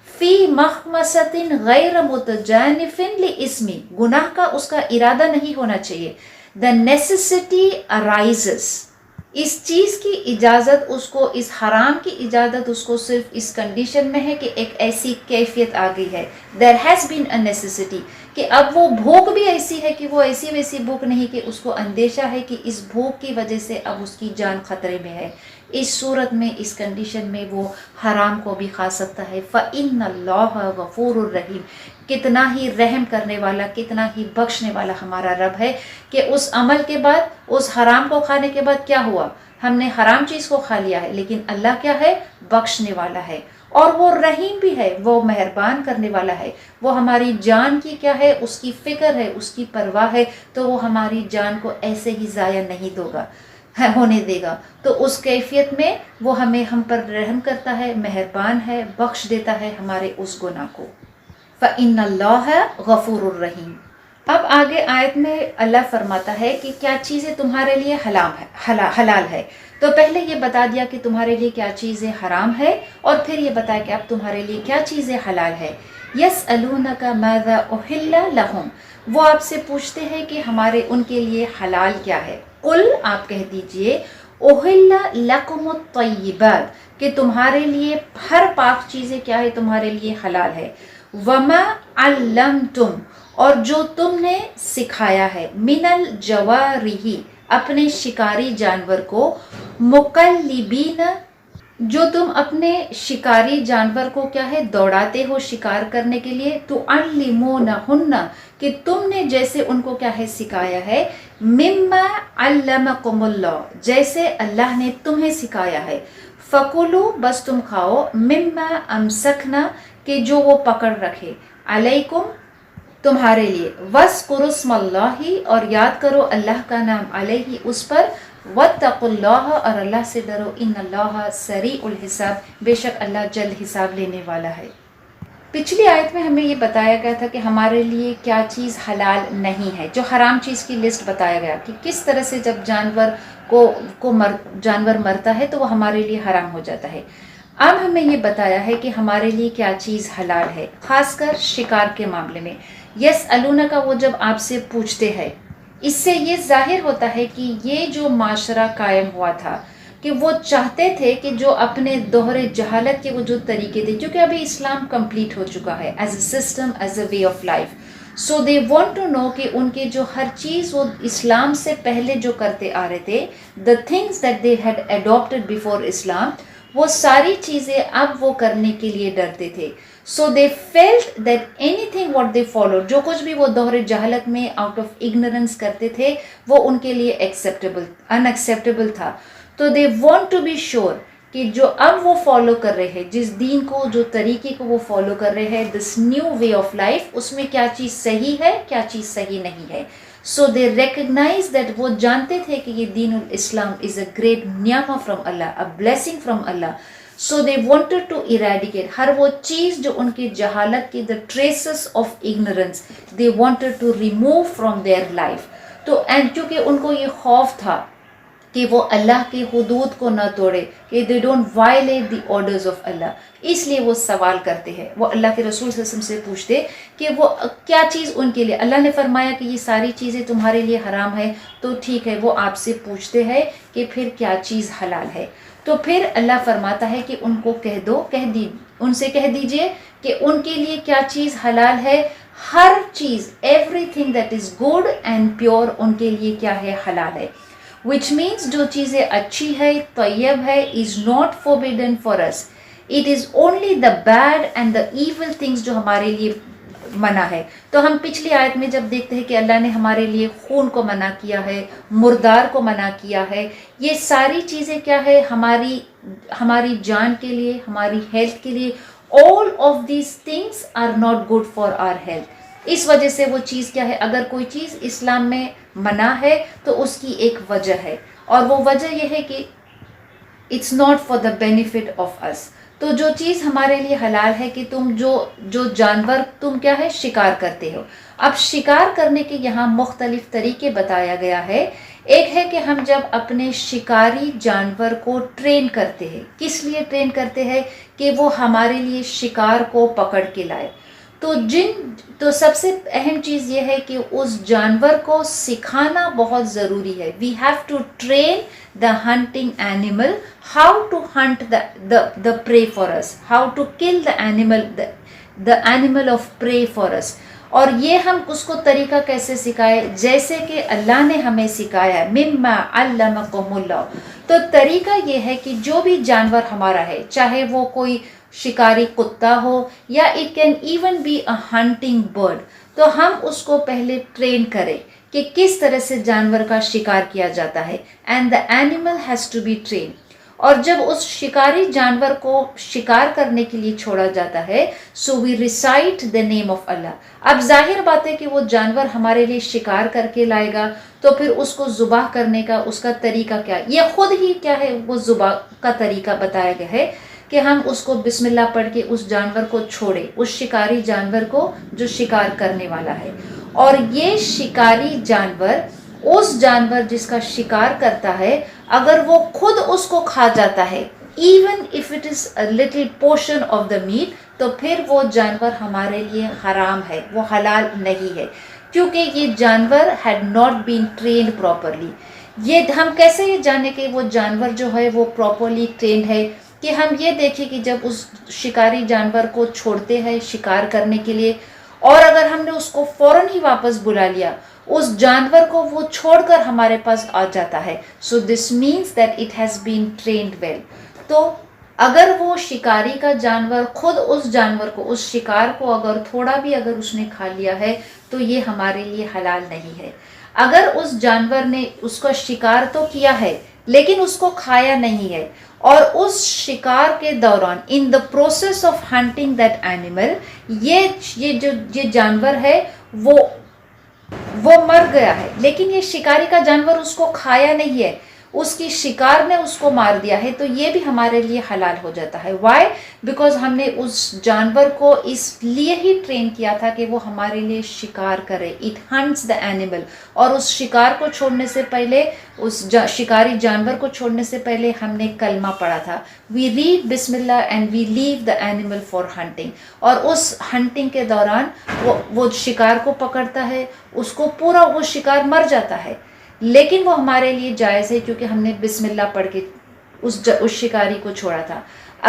فی مخمصۃ غیر متجانف لاسم، گناہ کا اس کا ارادہ نہیں ہونا چاہیے۔ The necessity arises، اس چیز کی اجازت اس کو، اس حرام کی اجازت اس کو صرف اس کنڈیشن میں ہے کہ ایک ایسی کیفیت آ گئی ہے، there has been a necessity، کہ اب وہ بھوک بھی ایسی ہے کہ وہ ایسی ویسی بھوک نہیں کہ اس کو اندیشہ ہے کہ اس بھوک کی وجہ سے اب اس کی جان خطرے میں ہے، اس صورت میں، اس کنڈیشن میں وہ حرام کو بھی کھا سکتا ہے۔ فَإِنَّ اللَّهَ غَفُورٌ رَحِيمٌ، کتنا ہی رحم کرنے والا، کتنا ہی بخشنے والا ہمارا رب ہے کہ اس عمل کے بعد، اس حرام کو کھانے کے بعد کیا ہوا، ہم نے حرام چیز کو کھا لیا ہے، لیکن اللہ کیا ہے، بخشنے والا ہے، اور وہ رحیم بھی ہے، وہ مہربان کرنے والا ہے، وہ ہماری جان کی کیا ہے، اس کی فکر ہے، اس کی پرواہ ہے، تو وہ ہماری جان کو ایسے ہی ضائع نہیں ہونے دے گا۔ تو اس کیفیت میں وہ ہم پر رحم کرتا ہے، مہربان ہے، بخش دیتا ہے ہمارے اس گناہ کو۔ فَإِنَّ اللَّهَ غَفُورٌ رَحِيمٌ۔ اب آگے آیت میں اللہ فرماتا ہے کہ کیا چیزیں تمہارے لیے حلال ہے. تو پہلے یہ بتا دیا کہ تمہارے لیے کیا چیزیں حرام ہے، اور پھر یہ بتایا کہ اب تمہارے لیے کیا چیزیں حلال ہے. یسألونک ماذا احل لہم، وہ آپ سے پوچھتے ہیں کہ ہمارے ان کے لیے حلال کیا ہے. قل، آپ کہہ دیجئے، احل لکم الطیبات، کہ تمہارے لیے ہر پاک چیزیں کیا ہے، تمہارے لیے حلال ہے. وما علمتم، اور جو تم نے سکھایا ہے، من الجوارح، اپنے شکاری جانور کو، مقلبین، جو تم اپنے شکاری جانور کو کیا ہے دوڑاتے ہو شکار کرنے کے لیے، تعلمونہن، کہ تم نے جیسے ان کو کیا ہے سکھایا ہے، مما علمکم اللہ، جیسے اللہ نے تمہیں سکھایا ہے. فکلوا، بس تم کھاؤ، مما امسکنا، کہ جو وہ پکڑ رکھے، علیکم، تمہارے لیے، وَاذْكُرُوا اسْمَ اللَّهِ، اور یاد کرو اللہ کا نام، علیہ، اس پر، وَاتَّقُوا اللَّهَ، اور اللہ سے ڈرو، إِنَّ اللَّهَ سَرِيعُ الْحِسَابِ، بے شک اللہ جلد حساب لینے والا ہے. پچھلی آیت میں ہمیں یہ بتایا گیا تھا کہ ہمارے لیے کیا چیز حلال نہیں ہے، جو حرام چیز کی لسٹ بتایا گیا کہ کس طرح سے جب جانور مرتا ہے تو وہ ہمارے لیے حرام ہو جاتا ہے. اب ہمیں یہ بتایا ہے کہ ہمارے لیے کیا چیز حلال ہے، خاص کر شکار کے معاملے میں. یسألونک، وہ جب آپ سے پوچھتے ہیں، اس سے یہ ظاہر ہوتا ہے کہ یہ جو معاشرہ قائم ہوا تھا کہ وہ چاہتے تھے کہ جو اپنے دوہرے جہالت کے وہ جو طریقے تھے، کیونکہ ابھی اسلام کمپلیٹ ہو چکا ہے as a system, as a way of life. So they want to know کہ ان کے جو ہر چیز وہ اسلام سے پہلے جو کرتے آ رہے تھے، the things that they had adopted before Islam, وہ ساری چیزیں اب وہ کرنے کے لیے ڈرتے تھے. So they felt that anything what they follow, جو کچھ بھی وہ دوہرے جہالت میں آؤٹ آف اگنورنس کرتے تھے، وہ ان کے لیے ان ایکسیپٹیبل تھا. تو they want to be sure کہ جو اب وہ فالو کر رہے ہیں، جس دین کو، جو طریقے کو وہ فالو کر رہے ہیں، this new way of life, اس میں کیا چیز صحیح ہے، کیا چیز صحیح نہیں ہے. سو دے ریکگنائز دیٹ، وہ جانتے تھے کہ یہ دین الاسلام از اے گریٹ نعمہ from Allah, a blessing from Allah. So they wanted to eradicate, ہر وہ چیز جو ان کی جہالت کی، the traces of ignorance, they wanted to remove from their life. تو اینڈ چونکہ ان کو یہ خوف تھا کہ وہ اللہ کی حدود کو نہ توڑے، کہ they don't violate the orders of Allah, اس لیے وہ سوال کرتے ہیں، وہ اللہ کے رسول صلی اللہ علیہ وسلم سے پوچھتے کہ وہ کیا چیز ان کے لیے، اللہ نے فرمایا کہ یہ ساری چیزیں تمہارے لیے حرام ہے، تو ٹھیک ہے، وہ آپ سے پوچھتے ہیں کہ پھر کیا چیز حلال ہے. تو پھر اللہ فرماتا ہے کہ ان کو ان سے کہہ دیجئے کہ ان کے لیے کیا چیز حلال ہے، ہر چیز، everything that is good and pure, ان کے لیے کیا ہے، حلال ہے. which means جو چیزیں اچھی ہے، طیب ہے، is not forbidden for us. It is only the bad and the evil things جو ہمارے لیے منع ہے. تو ہم پچھلی آیت میں جب دیکھتے ہیں کہ اللہ نے ہمارے لیے خون کو منع کیا ہے، مردار کو منع کیا ہے، یہ ساری چیزیں کیا ہے، ہماری جان کے لیے، ہماری ہیلتھ کے لیے. all of these things are not good for our health. اس وجہ سے وہ چیز کیا ہے، اگر کوئی چیز اسلام میں منع ہے تو اس کی ایک وجہ ہے، اور وہ وجہ یہ ہے کہ it's not for the benefit of us. تو جو چیز ہمارے لیے حلال ہے کہ تم جو جانور تم کیا ہے شکار کرتے ہو. اب شکار کرنے کے یہاں مختلف طریقے بتایا گیا ہے. ایک ہے کہ ہم جب اپنے شکاری جانور کو ٹرین کرتے ہیں، کس لیے ٹرین کرتے ہیں، کہ وہ ہمارے لیے شکار کو پکڑ کے لائے. تو سب سے اہم چیز یہ ہے کہ اس جانور کو سکھانا بہت ضروری ہے. We have to train the hunting animal how to hunt the prey for us, how to kill the animal of prey for us. اور یہ ہم اس کو طریقہ کیسے سکھائے، جیسے کہ اللہ نے ہمیں سکھایا، مما علمکم اللہ. تو طریقہ یہ ہے کہ جو بھی جانور ہمارا ہے، چاہے وہ کوئی شکاری کتا ہو یا it can even be a hunting bird, تو ہم اس کو پہلے ٹرین کریں کہ کس طرح سے جانور کا شکار کیا جاتا ہے. And the animal has to be train. اور جب اس شکاری جانور کو شکار کرنے کے لیے چھوڑا جاتا ہے، so we recite the name of اللہ. اب ظاہر بات ہے کہ وہ جانور ہمارے لیے شکار کر کے لائے گا، تو پھر اس کو ذبح کرنے کا اس کا طریقہ کیا ہے، یہ خود ہی کیا ہے وہ ذبح کا طریقہ بتایا گیا ہے کہ ہم اس کو بسم اللہ پڑھ کے اس جانور کو چھوڑیں، اس شکاری جانور کو جو شکار کرنے والا ہے. اور یہ شکاری جانور، اس جانور جس کا شکار کرتا ہے، اگر وہ خود اس کو کھا جاتا ہے even if it is a little portion of the meat، تو پھر وہ جانور ہمارے لیے حرام ہے، وہ حلال نہیں ہے، کیونکہ یہ جانور had not been trained properly. یہ ہم کیسے یہ جانے کہ وہ جانور جو ہے وہ پراپرلی ٹرینڈ ہے؟ کہ ہم یہ دیکھیں کہ جب اس شکاری جانور کو چھوڑتے ہیں شکار کرنے کے لیے، اور اگر ہم نے اس کو فوراً ہی واپس بلا لیا، اس جانور کو وہ چھوڑ کر ہمارے پاس آ جاتا ہے. So this means that it has been trained well. تو اگر وہ شکاری کا جانور خود اس جانور کو، اس شکار کو اگر تھوڑا بھی اگر اس نے کھا لیا ہے تو یہ ہمارے لیے حلال نہیں ہے. اگر اس جانور نے اس کا شکار تو کیا ہے لیکن اس کو کھایا نہیں ہے، اور اس شکار کے دوران in the process of hunting that animal یہ جانور ہے وہ مر گیا ہے، لیکن یہ شکاری کا جانور اس کو کھایا نہیں ہے، اس کی شکار نے اس کو مار دیا ہے، تو یہ بھی ہمارے لیے حلال ہو جاتا ہے. وائی؟ بیکاز ہم نے اس جانور کو اس لیے ہی ٹرین کیا تھا کہ وہ ہمارے لیے شکار کرے. It hints the animal. اور اس شکار کو چھوڑنے سے پہلے، اس شکاری جانور کو چھوڑنے سے پہلے ہم نے کلمہ پڑھا تھا. وی ریڈ بسم اللہ and we leave the animal for hunting. اور اس ہنٹنگ کے دوران وہ شکار کو پکڑتا ہے، اس کو پورا وہ شکار مر جاتا ہے، لیکن وہ ہمارے لیے جائز ہے کیونکہ ہم نے بسم اللہ پڑھ کے اس شکاری کو چھوڑا تھا.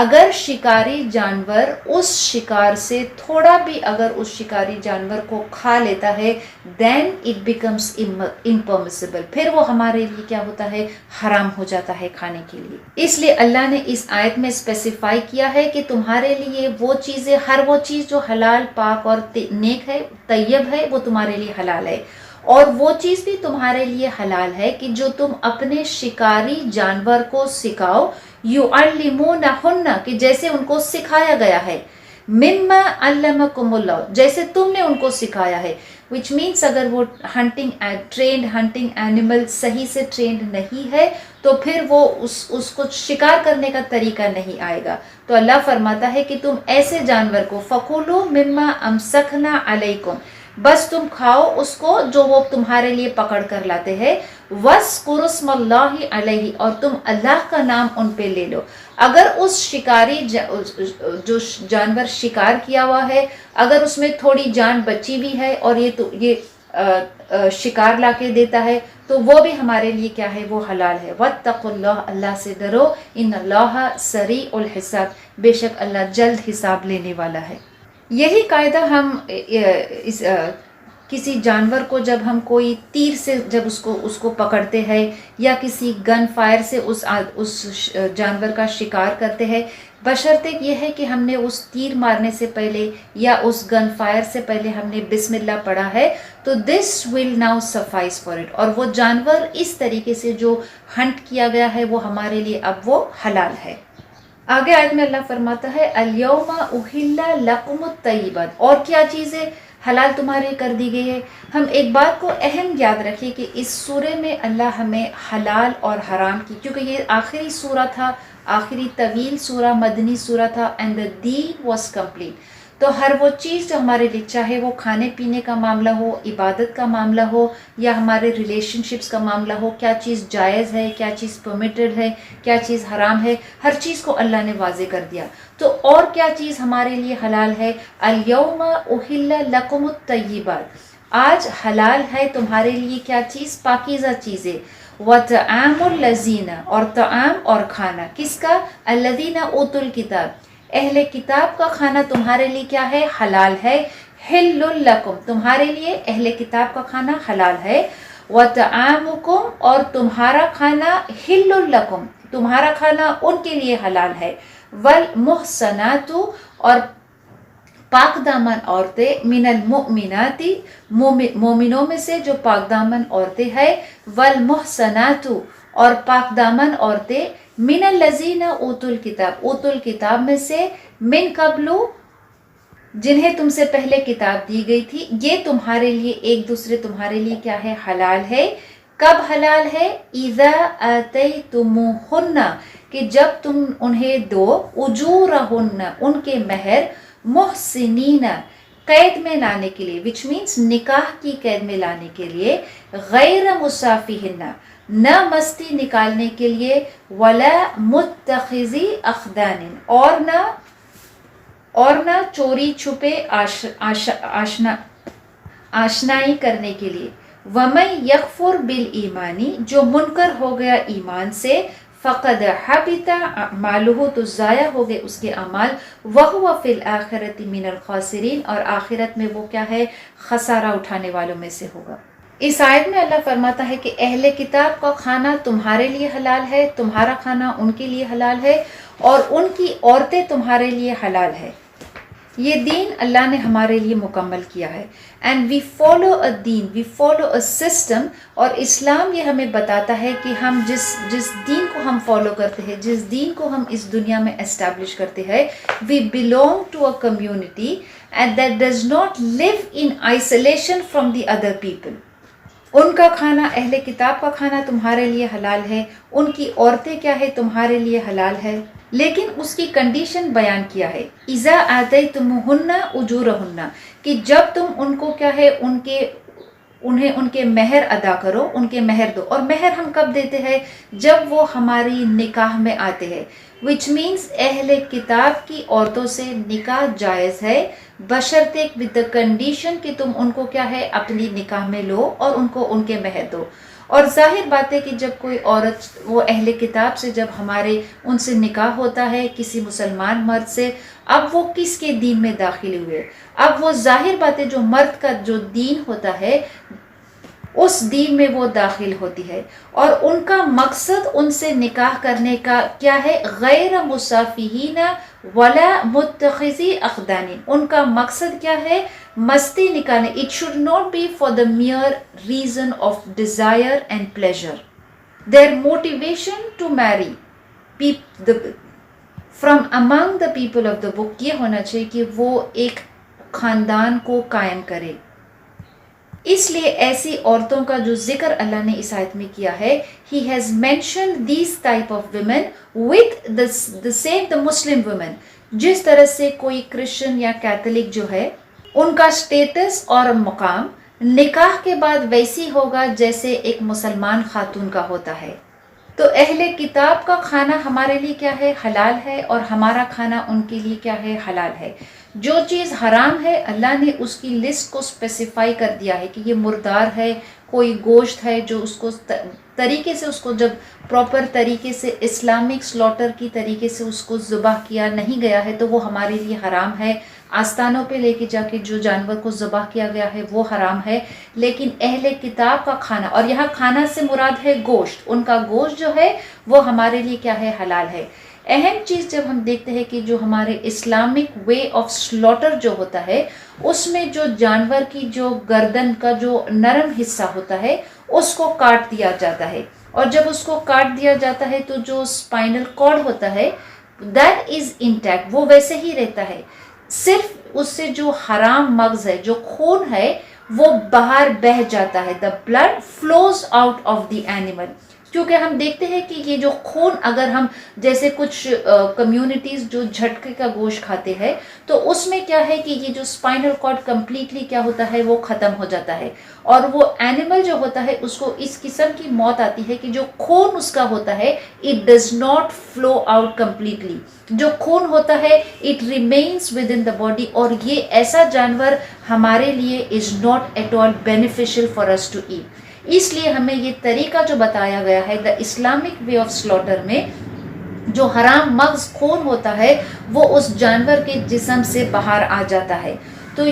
اگر شکاری جانور اس شکار سے تھوڑا بھی اگر اس شکاری جانور کو کھا لیتا ہے then it becomes impermissible. پھر وہ ہمارے لیے کیا ہوتا ہے؟ حرام ہو جاتا ہے کھانے کے لیے. اس لیے اللہ نے اس آیت میں اسپیسیفائی کیا ہے کہ تمہارے لیے وہ چیزیں، ہر وہ چیز جو حلال، پاک اور نیک ہے، طیب ہے، وہ تمہارے لیے حلال ہے. اور وہ چیز بھی تمہارے لیے حلال ہے کہ جو تم اپنے شکاری جانور کو سکھاؤ، یعلمونہن، کہ جیسے ان کو سکھایا گیا ہے، مما علمکم اللہ، جیسے تم نے ان کو سکھایا ہے. وچ مینس اگر وہ ٹرینڈ ہنٹنگ اینیمل صحیح سے ٹرینڈ نہیں ہے تو پھر وہ اس کو شکار کرنے کا طریقہ نہیں آئے گا. تو اللہ فرماتا ہے کہ تم ایسے جانور کو فَكُلُوا مِمَّا أَمْسَكْنَا عَلَيْكُمْ، بس تم کھاؤ اس کو جو وہ تمہارے لیے پکڑ کر لاتے ہیں. وَاذْكُرُوا اسْمَ اللَّهِ عَلَيْهِ، اور تم اللہ کا نام ان پہ لے لو. اگر اس شکاری جو جانور شکار کیا ہوا ہے، اگر اس میں تھوڑی جان بچی بھی ہے اور یہ شکار لا کے دیتا ہے تو وہ بھی ہمارے لیے کیا ہے؟ وہ حلال ہے. وَاتَّقُوا اللَّهَ، اللہ سے ڈرو. إِنَّ اللَّهَ سَرِيعُ الْحِسَابِ، بے شک اللہ جلد حساب لینے والا ہے. یہی قاعدہ ہم کسی جانور کو جب ہم کوئی تیر سے جب اس کو پکڑتے ہیں یا کسی گن فائر سے اس جانور کا شکار کرتے ہیں، بشرطے یہ ہے کہ ہم نے اس تیر مارنے سے پہلے یا اس گن فائر سے پہلے ہم نے بسم اللہ پڑھا ہے، تو this will now suffice for it. اور وہ جانور اس طریقے سے جو ہنٹ کیا گیا ہے وہ ہمارے لیے اب وہ حلال ہے. آگے آیت میں اللہ فرماتا ہے الیوم احل لکم الطیبات، اور کیا چیزیں حلال تمہارے کر دی گئی ہے. ہم ایک بات کو اہم یاد رکھیں کہ اس سورے میں اللہ ہمیں حلال اور حرام کی، کیونکہ یہ آخری سورہ تھا، آخری طویل سورہ، مدنی سورہ تھا، and the deen was complete. تو ہر وہ چیز جو ہمارے لیے، چاہے وہ کھانے پینے کا معاملہ ہو، عبادت کا معاملہ ہو، یا ہمارے ریلیشن شپس کا معاملہ ہو، کیا چیز جائز ہے، کیا چیز پرمیٹڈ ہے، کیا چیز حرام ہے، ہر چیز کو اللہ نے واضح کر دیا. تو اور کیا چیز ہمارے لیے حلال ہے؟ الیوم احل لکم الطیبات، آج حلال ہے تمہارے لیے کیا چیز؟ پاکیزہ چیزیں. وطعام الذین، اور طعام اور کھانا کس کا؟ الذین اوتوا الکتاب، اہل کتاب کا کھانا تمہارے لیے کیا ہے؟ حلال ہے. حل لکم، تمہارے لیے اہل کتاب کا کھانا حلال ہے. وطعامکم، اور تمہارا کھانا حل لکم، تمہارا کھانا ان کے لیے حلال ہے. والمحصنات، اور پاک دامن عورتیں، من المؤمنات، مومنوں میں سے جو پاک دامن عورتیں ہیں. والمحصنات، اور پاک دامن عورتیں، من الذین اوتوا الکتاب، اوتوا الکتاب میں سے، من قبل، جنہیں تم سے پہلے کتاب دی گئی تھی. یہ تمہارے لیے ایک دوسرے تمہارے لیے کیا ہے؟ حلال ہے. کب حلال ہے؟ اذا آتیتموہن، کہ جب تم انہیں دو اجورہن ان کے مہر محسنین قید میں لانے کے لیے وچ مینس نکاح کی قید میں لانے کے لیے غیر مصافحن نہ مستی نکالنے کے لیے ولا متخذی اخدان اور نہ چوری چھپے آشنائی کرنے کے لیے وَمَن يَكْفُرْ بِالْإِيمَانِ جو منکر ہو گیا ایمان سے فقد حبط اعمالہ تو ضائع ہو گئے اس کے اعمال وَهُوَ فِي الْآخِرَةِ مِنَ الْخَاسِرِينَ اور آخرت میں وہ کیا ہے خسارہ اٹھانے والوں میں سے ہوگا۔ اس آیت میں اللہ فرماتا ہے کہ اہل کتاب کا کھانا تمہارے لیے حلال ہے، تمہارا کھانا ان کے لیے حلال ہے اور ان کی عورتیں تمہارے لیے حلال ہے۔ یہ دین اللہ نے ہمارے لیے مکمل کیا ہے and we follow a deen, we follow a system, اور اسلام یہ ہمیں بتاتا ہے کہ ہم جس دین کو ہم فالو کرتے ہیں، جس دین کو ہم اس دنیا میں اسٹیبلش کرتے ہیں، we belong to a community and that does not leave in isolation from the other people. ان کا کھانا، اہل کتاب کا کھانا تمہارے لیے حلال ہے، ان کی عورتیں کیا ہے تمہارے لیے حلال ہے، لیکن اس کی کنڈیشن بیان کیا ہے اذا آتیتموہن اجورہن کہ جب تم ان کو کیا ہے انہیں ان کے مہر ادا کرو، ان کے مہر دو، اور مہر ہم کب دیتے ہیں جب وہ ہماری نکاح میں آتے ہیں وچ مینس اہل کتاب کی عورتوں سے نکاح جائز ہے بشرطے ود دا کنڈیشن کہ تم ان کو کیا ہے اپنی نکاح میں لو اور ان کو ان کے مہر دو۔ اور ظاہر بات ہے کہ جب کوئی عورت وہ اہل کتاب سے جب ہمارے ان سے نکاح ہوتا ہے کسی مسلمان مرد سے، اب وہ کس کے دین میں داخل ہوئے، اب وہ ظاہر بات ہے جو مرد کا جو دین ہوتا ہے اس دین میں وہ داخل ہوتی ہے، اور ان کا مقصد ان سے نکاح کرنے کا کیا ہے غیر مصافحین ولا متخذی اخدان، ان کا مقصد کیا ہے مستی نکالنے۔ It should not be for the mere reason of desire and pleasure, their motivation to marry from among the people of the book یہ ہونا چاہیے کہ وہ ایک خاندان کو قائم کرے۔ اس لیے ایسی عورتوں کا جو ذکر اللہ نے اس آیت میں کیا ہے he has mentioned these type of women with the same the Muslim women، جس طرح سے کوئی کرسچن یا کیتھولک جو ہے ان کا سٹیٹس اور مقام نکاح کے بعد ویسی ہوگا جیسے ایک مسلمان خاتون کا ہوتا ہے۔ تو اہل کتاب کا کھانا ہمارے لیے کیا ہے حلال ہے، اور ہمارا کھانا ان کے لیے کیا ہے حلال ہے۔ جو چیز حرام ہے اللہ نے اس کی لسٹ کو اسپیسیفائی کر دیا ہے کہ یہ مردار ہے، کوئی گوشت ہے جو اس کو طریقے سے اس کو جب پراپر طریقے سے اسلامک سلاٹر کی طریقے سے اس کو ذبح کیا نہیں گیا ہے تو وہ ہمارے لیے حرام ہے۔ آستانوں پہ لے کے جا کے جو جانور کو ذبح کیا گیا ہے وہ حرام ہے، لیکن اہل کتاب کا کھانا، اور یہاں کھانا سے مراد ہے گوشت، ان کا گوشت جو ہے وہ ہمارے لیے کیا ہے حلال ہے۔ اہم چیز جب ہم دیکھتے ہیں کہ جو ہمارے اسلامک وے آف سلاٹر جو ہوتا ہے اس میں جو جانور کی جو گردن کا جو نرم حصہ ہوتا ہے اس کو کاٹ دیا جاتا ہے، اور جب اس کو کاٹ دیا جاتا ہے تو جو اسپائنل کارڈ ہوتا ہے دیٹ از انٹیکٹ، وہ ویسے ہی رہتا ہے، صرف اس سے جو حرام مغز ہے جو خون ہے وہ باہر بہہ جاتا ہے، the blood flows out of the animal. کیونکہ ہم دیکھتے ہیں کہ یہ جو خون اگر ہم جیسے کچھ کمیونٹیز جو جھٹکے کا گوشت کھاتے ہیں تو اس میں کیا ہے کہ یہ جو اسپائنل کارڈ کمپلیٹلی کیا ہوتا ہے وہ ختم ہو جاتا ہے، اور وہ اینیمل جو ہوتا ہے اس کو اس قسم کی موت آتی ہے کہ جو خون اس کا ہوتا ہے it does not flow out completely, جو خون ہوتا ہے it remains within the body, اور یہ ایسا جانور ہمارے لیے is not at all beneficial for us to eat. اس لیے ہمیں یہ طریقہ جو بتایا گیا ہے the Islamic way of slaughter میں، جو حرام مغز خون ہوتا ہے وہ اس جانور کے جسم سے باہر آ جاتا ہے، تو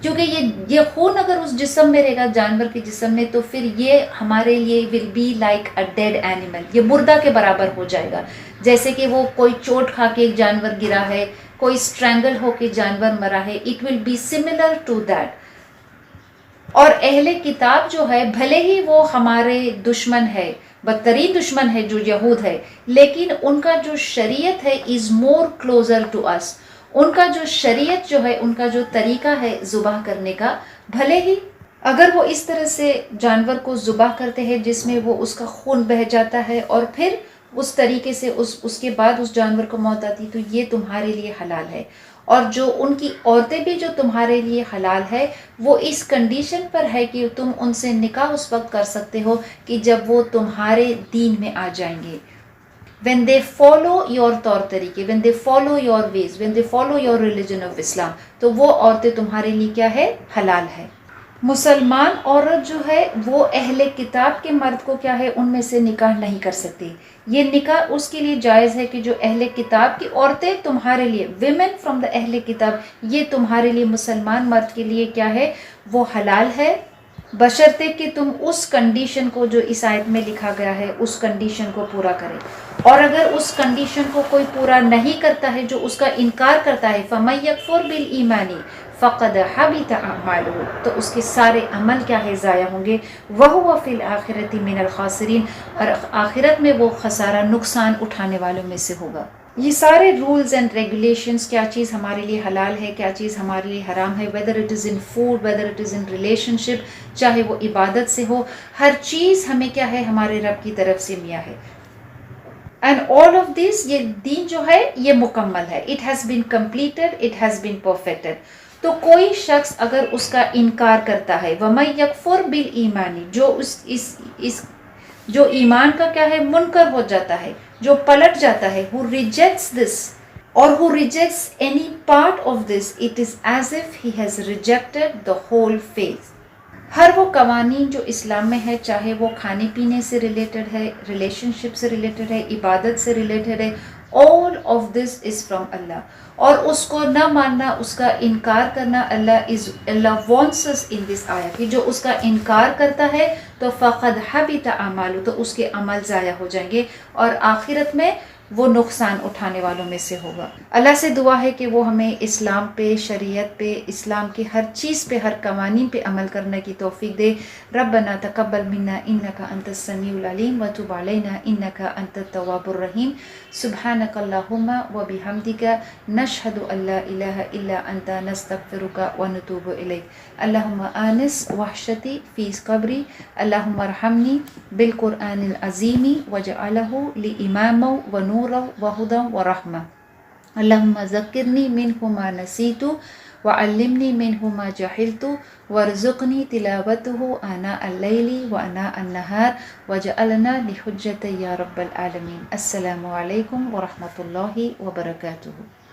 کیونکہ یہ خون اگر اس جسم میں رہے گا جانور کے جسم میں تو پھر یہ ہمارے لیے will be like a dead animal, یہ مردہ کے برابر ہو جائے گا، جیسے کہ وہ کوئی چوٹ کھا کے ایک جانور گرا ہے، کوئی اسٹرینگل ہو کے جانور مرا ہے، it will be similar to that. اور اہل کتاب جو ہے بھلے ہی وہ ہمارے دشمن ہے، بدترین دشمن ہے جو یہود ہے، لیکن ان کا جو شریعت ہے از مور کلوزر ٹو اس، ان کا جو شریعت جو ہے ان کا جو طریقہ ہے ذبح کرنے کا، بھلے ہی اگر وہ اس طرح سے جانور کو ذبح کرتے ہیں جس میں وہ اس کا خون بہہ جاتا ہے اور پھر اس طریقے سے اس کے بعد اس جانور کو موت آتی تو یہ تمہارے لیے حلال ہے. اور جو ان کی عورتیں بھی جو تمہارے لیے حلال ہے وہ اس کنڈیشن پر ہے کہ تم ان سے نکاح اس وقت کر سکتے ہو کہ جب وہ تمہارے دین میں آ جائیں گے. when they follow your طور طریقے, when they follow your ways, when they follow your religion of Islam, تو وہ عورتیں تمہارے لیے کیا ہے, حلال ہے. مسلمان عورت جو ہے وہ اہل کتاب کے مرد کو کیا ہے, ان میں سے نکاح نہیں کر سکتی. یہ نکاح اس کے لیے جائز ہے کہ جو اہل کتاب کی عورتیں تمہارے لیے, women from the اہل کتاب, یہ تمہارے لیے مسلمان مرد کے لیے کیا ہے, وہ حلال ہے, بشرطے کہ تم اس کنڈیشن کو جو اس آیت میں لکھا گیا ہے اس کنڈیشن کو پورا کرے. اور اگر اس کنڈیشن کو کوئی پورا نہیں کرتا ہے, جو اس کا انکار کرتا ہے, فَمَن يَكْفُرْ بِالْإِيمَانِ فَقَدْ حَبِطَ أَعْمَالُهُ, تو اس کے سارے عمل کیا ہے, ضائع ہوں گے. وَهُوَ فِي الْآخِرَةِ مِنَ الْخَاسِرِينَ, اور آخرت میں وہ خسارہ, نقصان اٹھانے والوں میں سے ہوگا. یہ سارے رولز اینڈ ریگولیشنز, کیا چیز ہمارے لیے حلال ہے, کیا چیز ہمارے لیے حرام ہے, whether it is in food, whether it is in relationship, چاہے وہ عبادت سے ہو, ہر چیز ہمیں کیا ہے, ہمارے رب کی طرف سے میا ہے. And all of this, یہ دین جو ہے یہ مکمل ہے. It has been completed, it has been perfected. تو کوئی شخص اگر اس کا انکار کرتا ہے, وَمَن يَكْفُرْ بِالْإِيمَانِ, جو اس جو ایمان کا کیا ہے, منکر ہو جاتا ہے, جو پلٹ جاتا ہے, who rejects this or who rejects any part of this, it is as if he has rejected the whole faith. ہر وہ قوانین جو اسلام میں ہے, چاہے وہ کھانے پینے سے ریلیٹڈ ہے, ریلیشن شپ سے ریلیٹڈ ہے, عبادت سے ریلیٹڈ ہے, all of this is from Allah. اور اس کو نہ ماننا, اس کا انکار کرنا, Allah wants us in this ayah کہ جو اس کا انکار کرتا ہے تو فَقَدْ حَبِطَ أَعْمَالُهُ, تو اس کے عمل ضائع ہو جائیں گے اور آخرت میں وہ نقصان اٹھانے والوں میں سے ہوگا. اللہ سے دعا ہے کہ وہ ہمیں اسلام پہ, شریعت پہ, اسلام کی ہر چیز پہ, ہر قوانین پہ عمل کرنے کی توفیق دے. ربنا تقبل منا انک انت السمیع العلیم وتب علینا انک انت التواب الرحیم. سبحانک اللہم وبحمدک نشہد ان لا الہ الا انت نستغفرک ونتوب الیک. اللہم آنس وحشتی فی قبری, اللہم ارحمنی بالقرآن العظیم وجعلہ لی اماما ونورا وہدا ورحمہ. اللہم ذکرنی منہ ما نسیت وعلمنی منہ ما جہلت وارزقنی تلاوتہ آناء اللیل وآناء النہار وجعلنا لحجت یا رب العالمین. السلام علیکم ورحمۃ اللہ وبرکاتہ.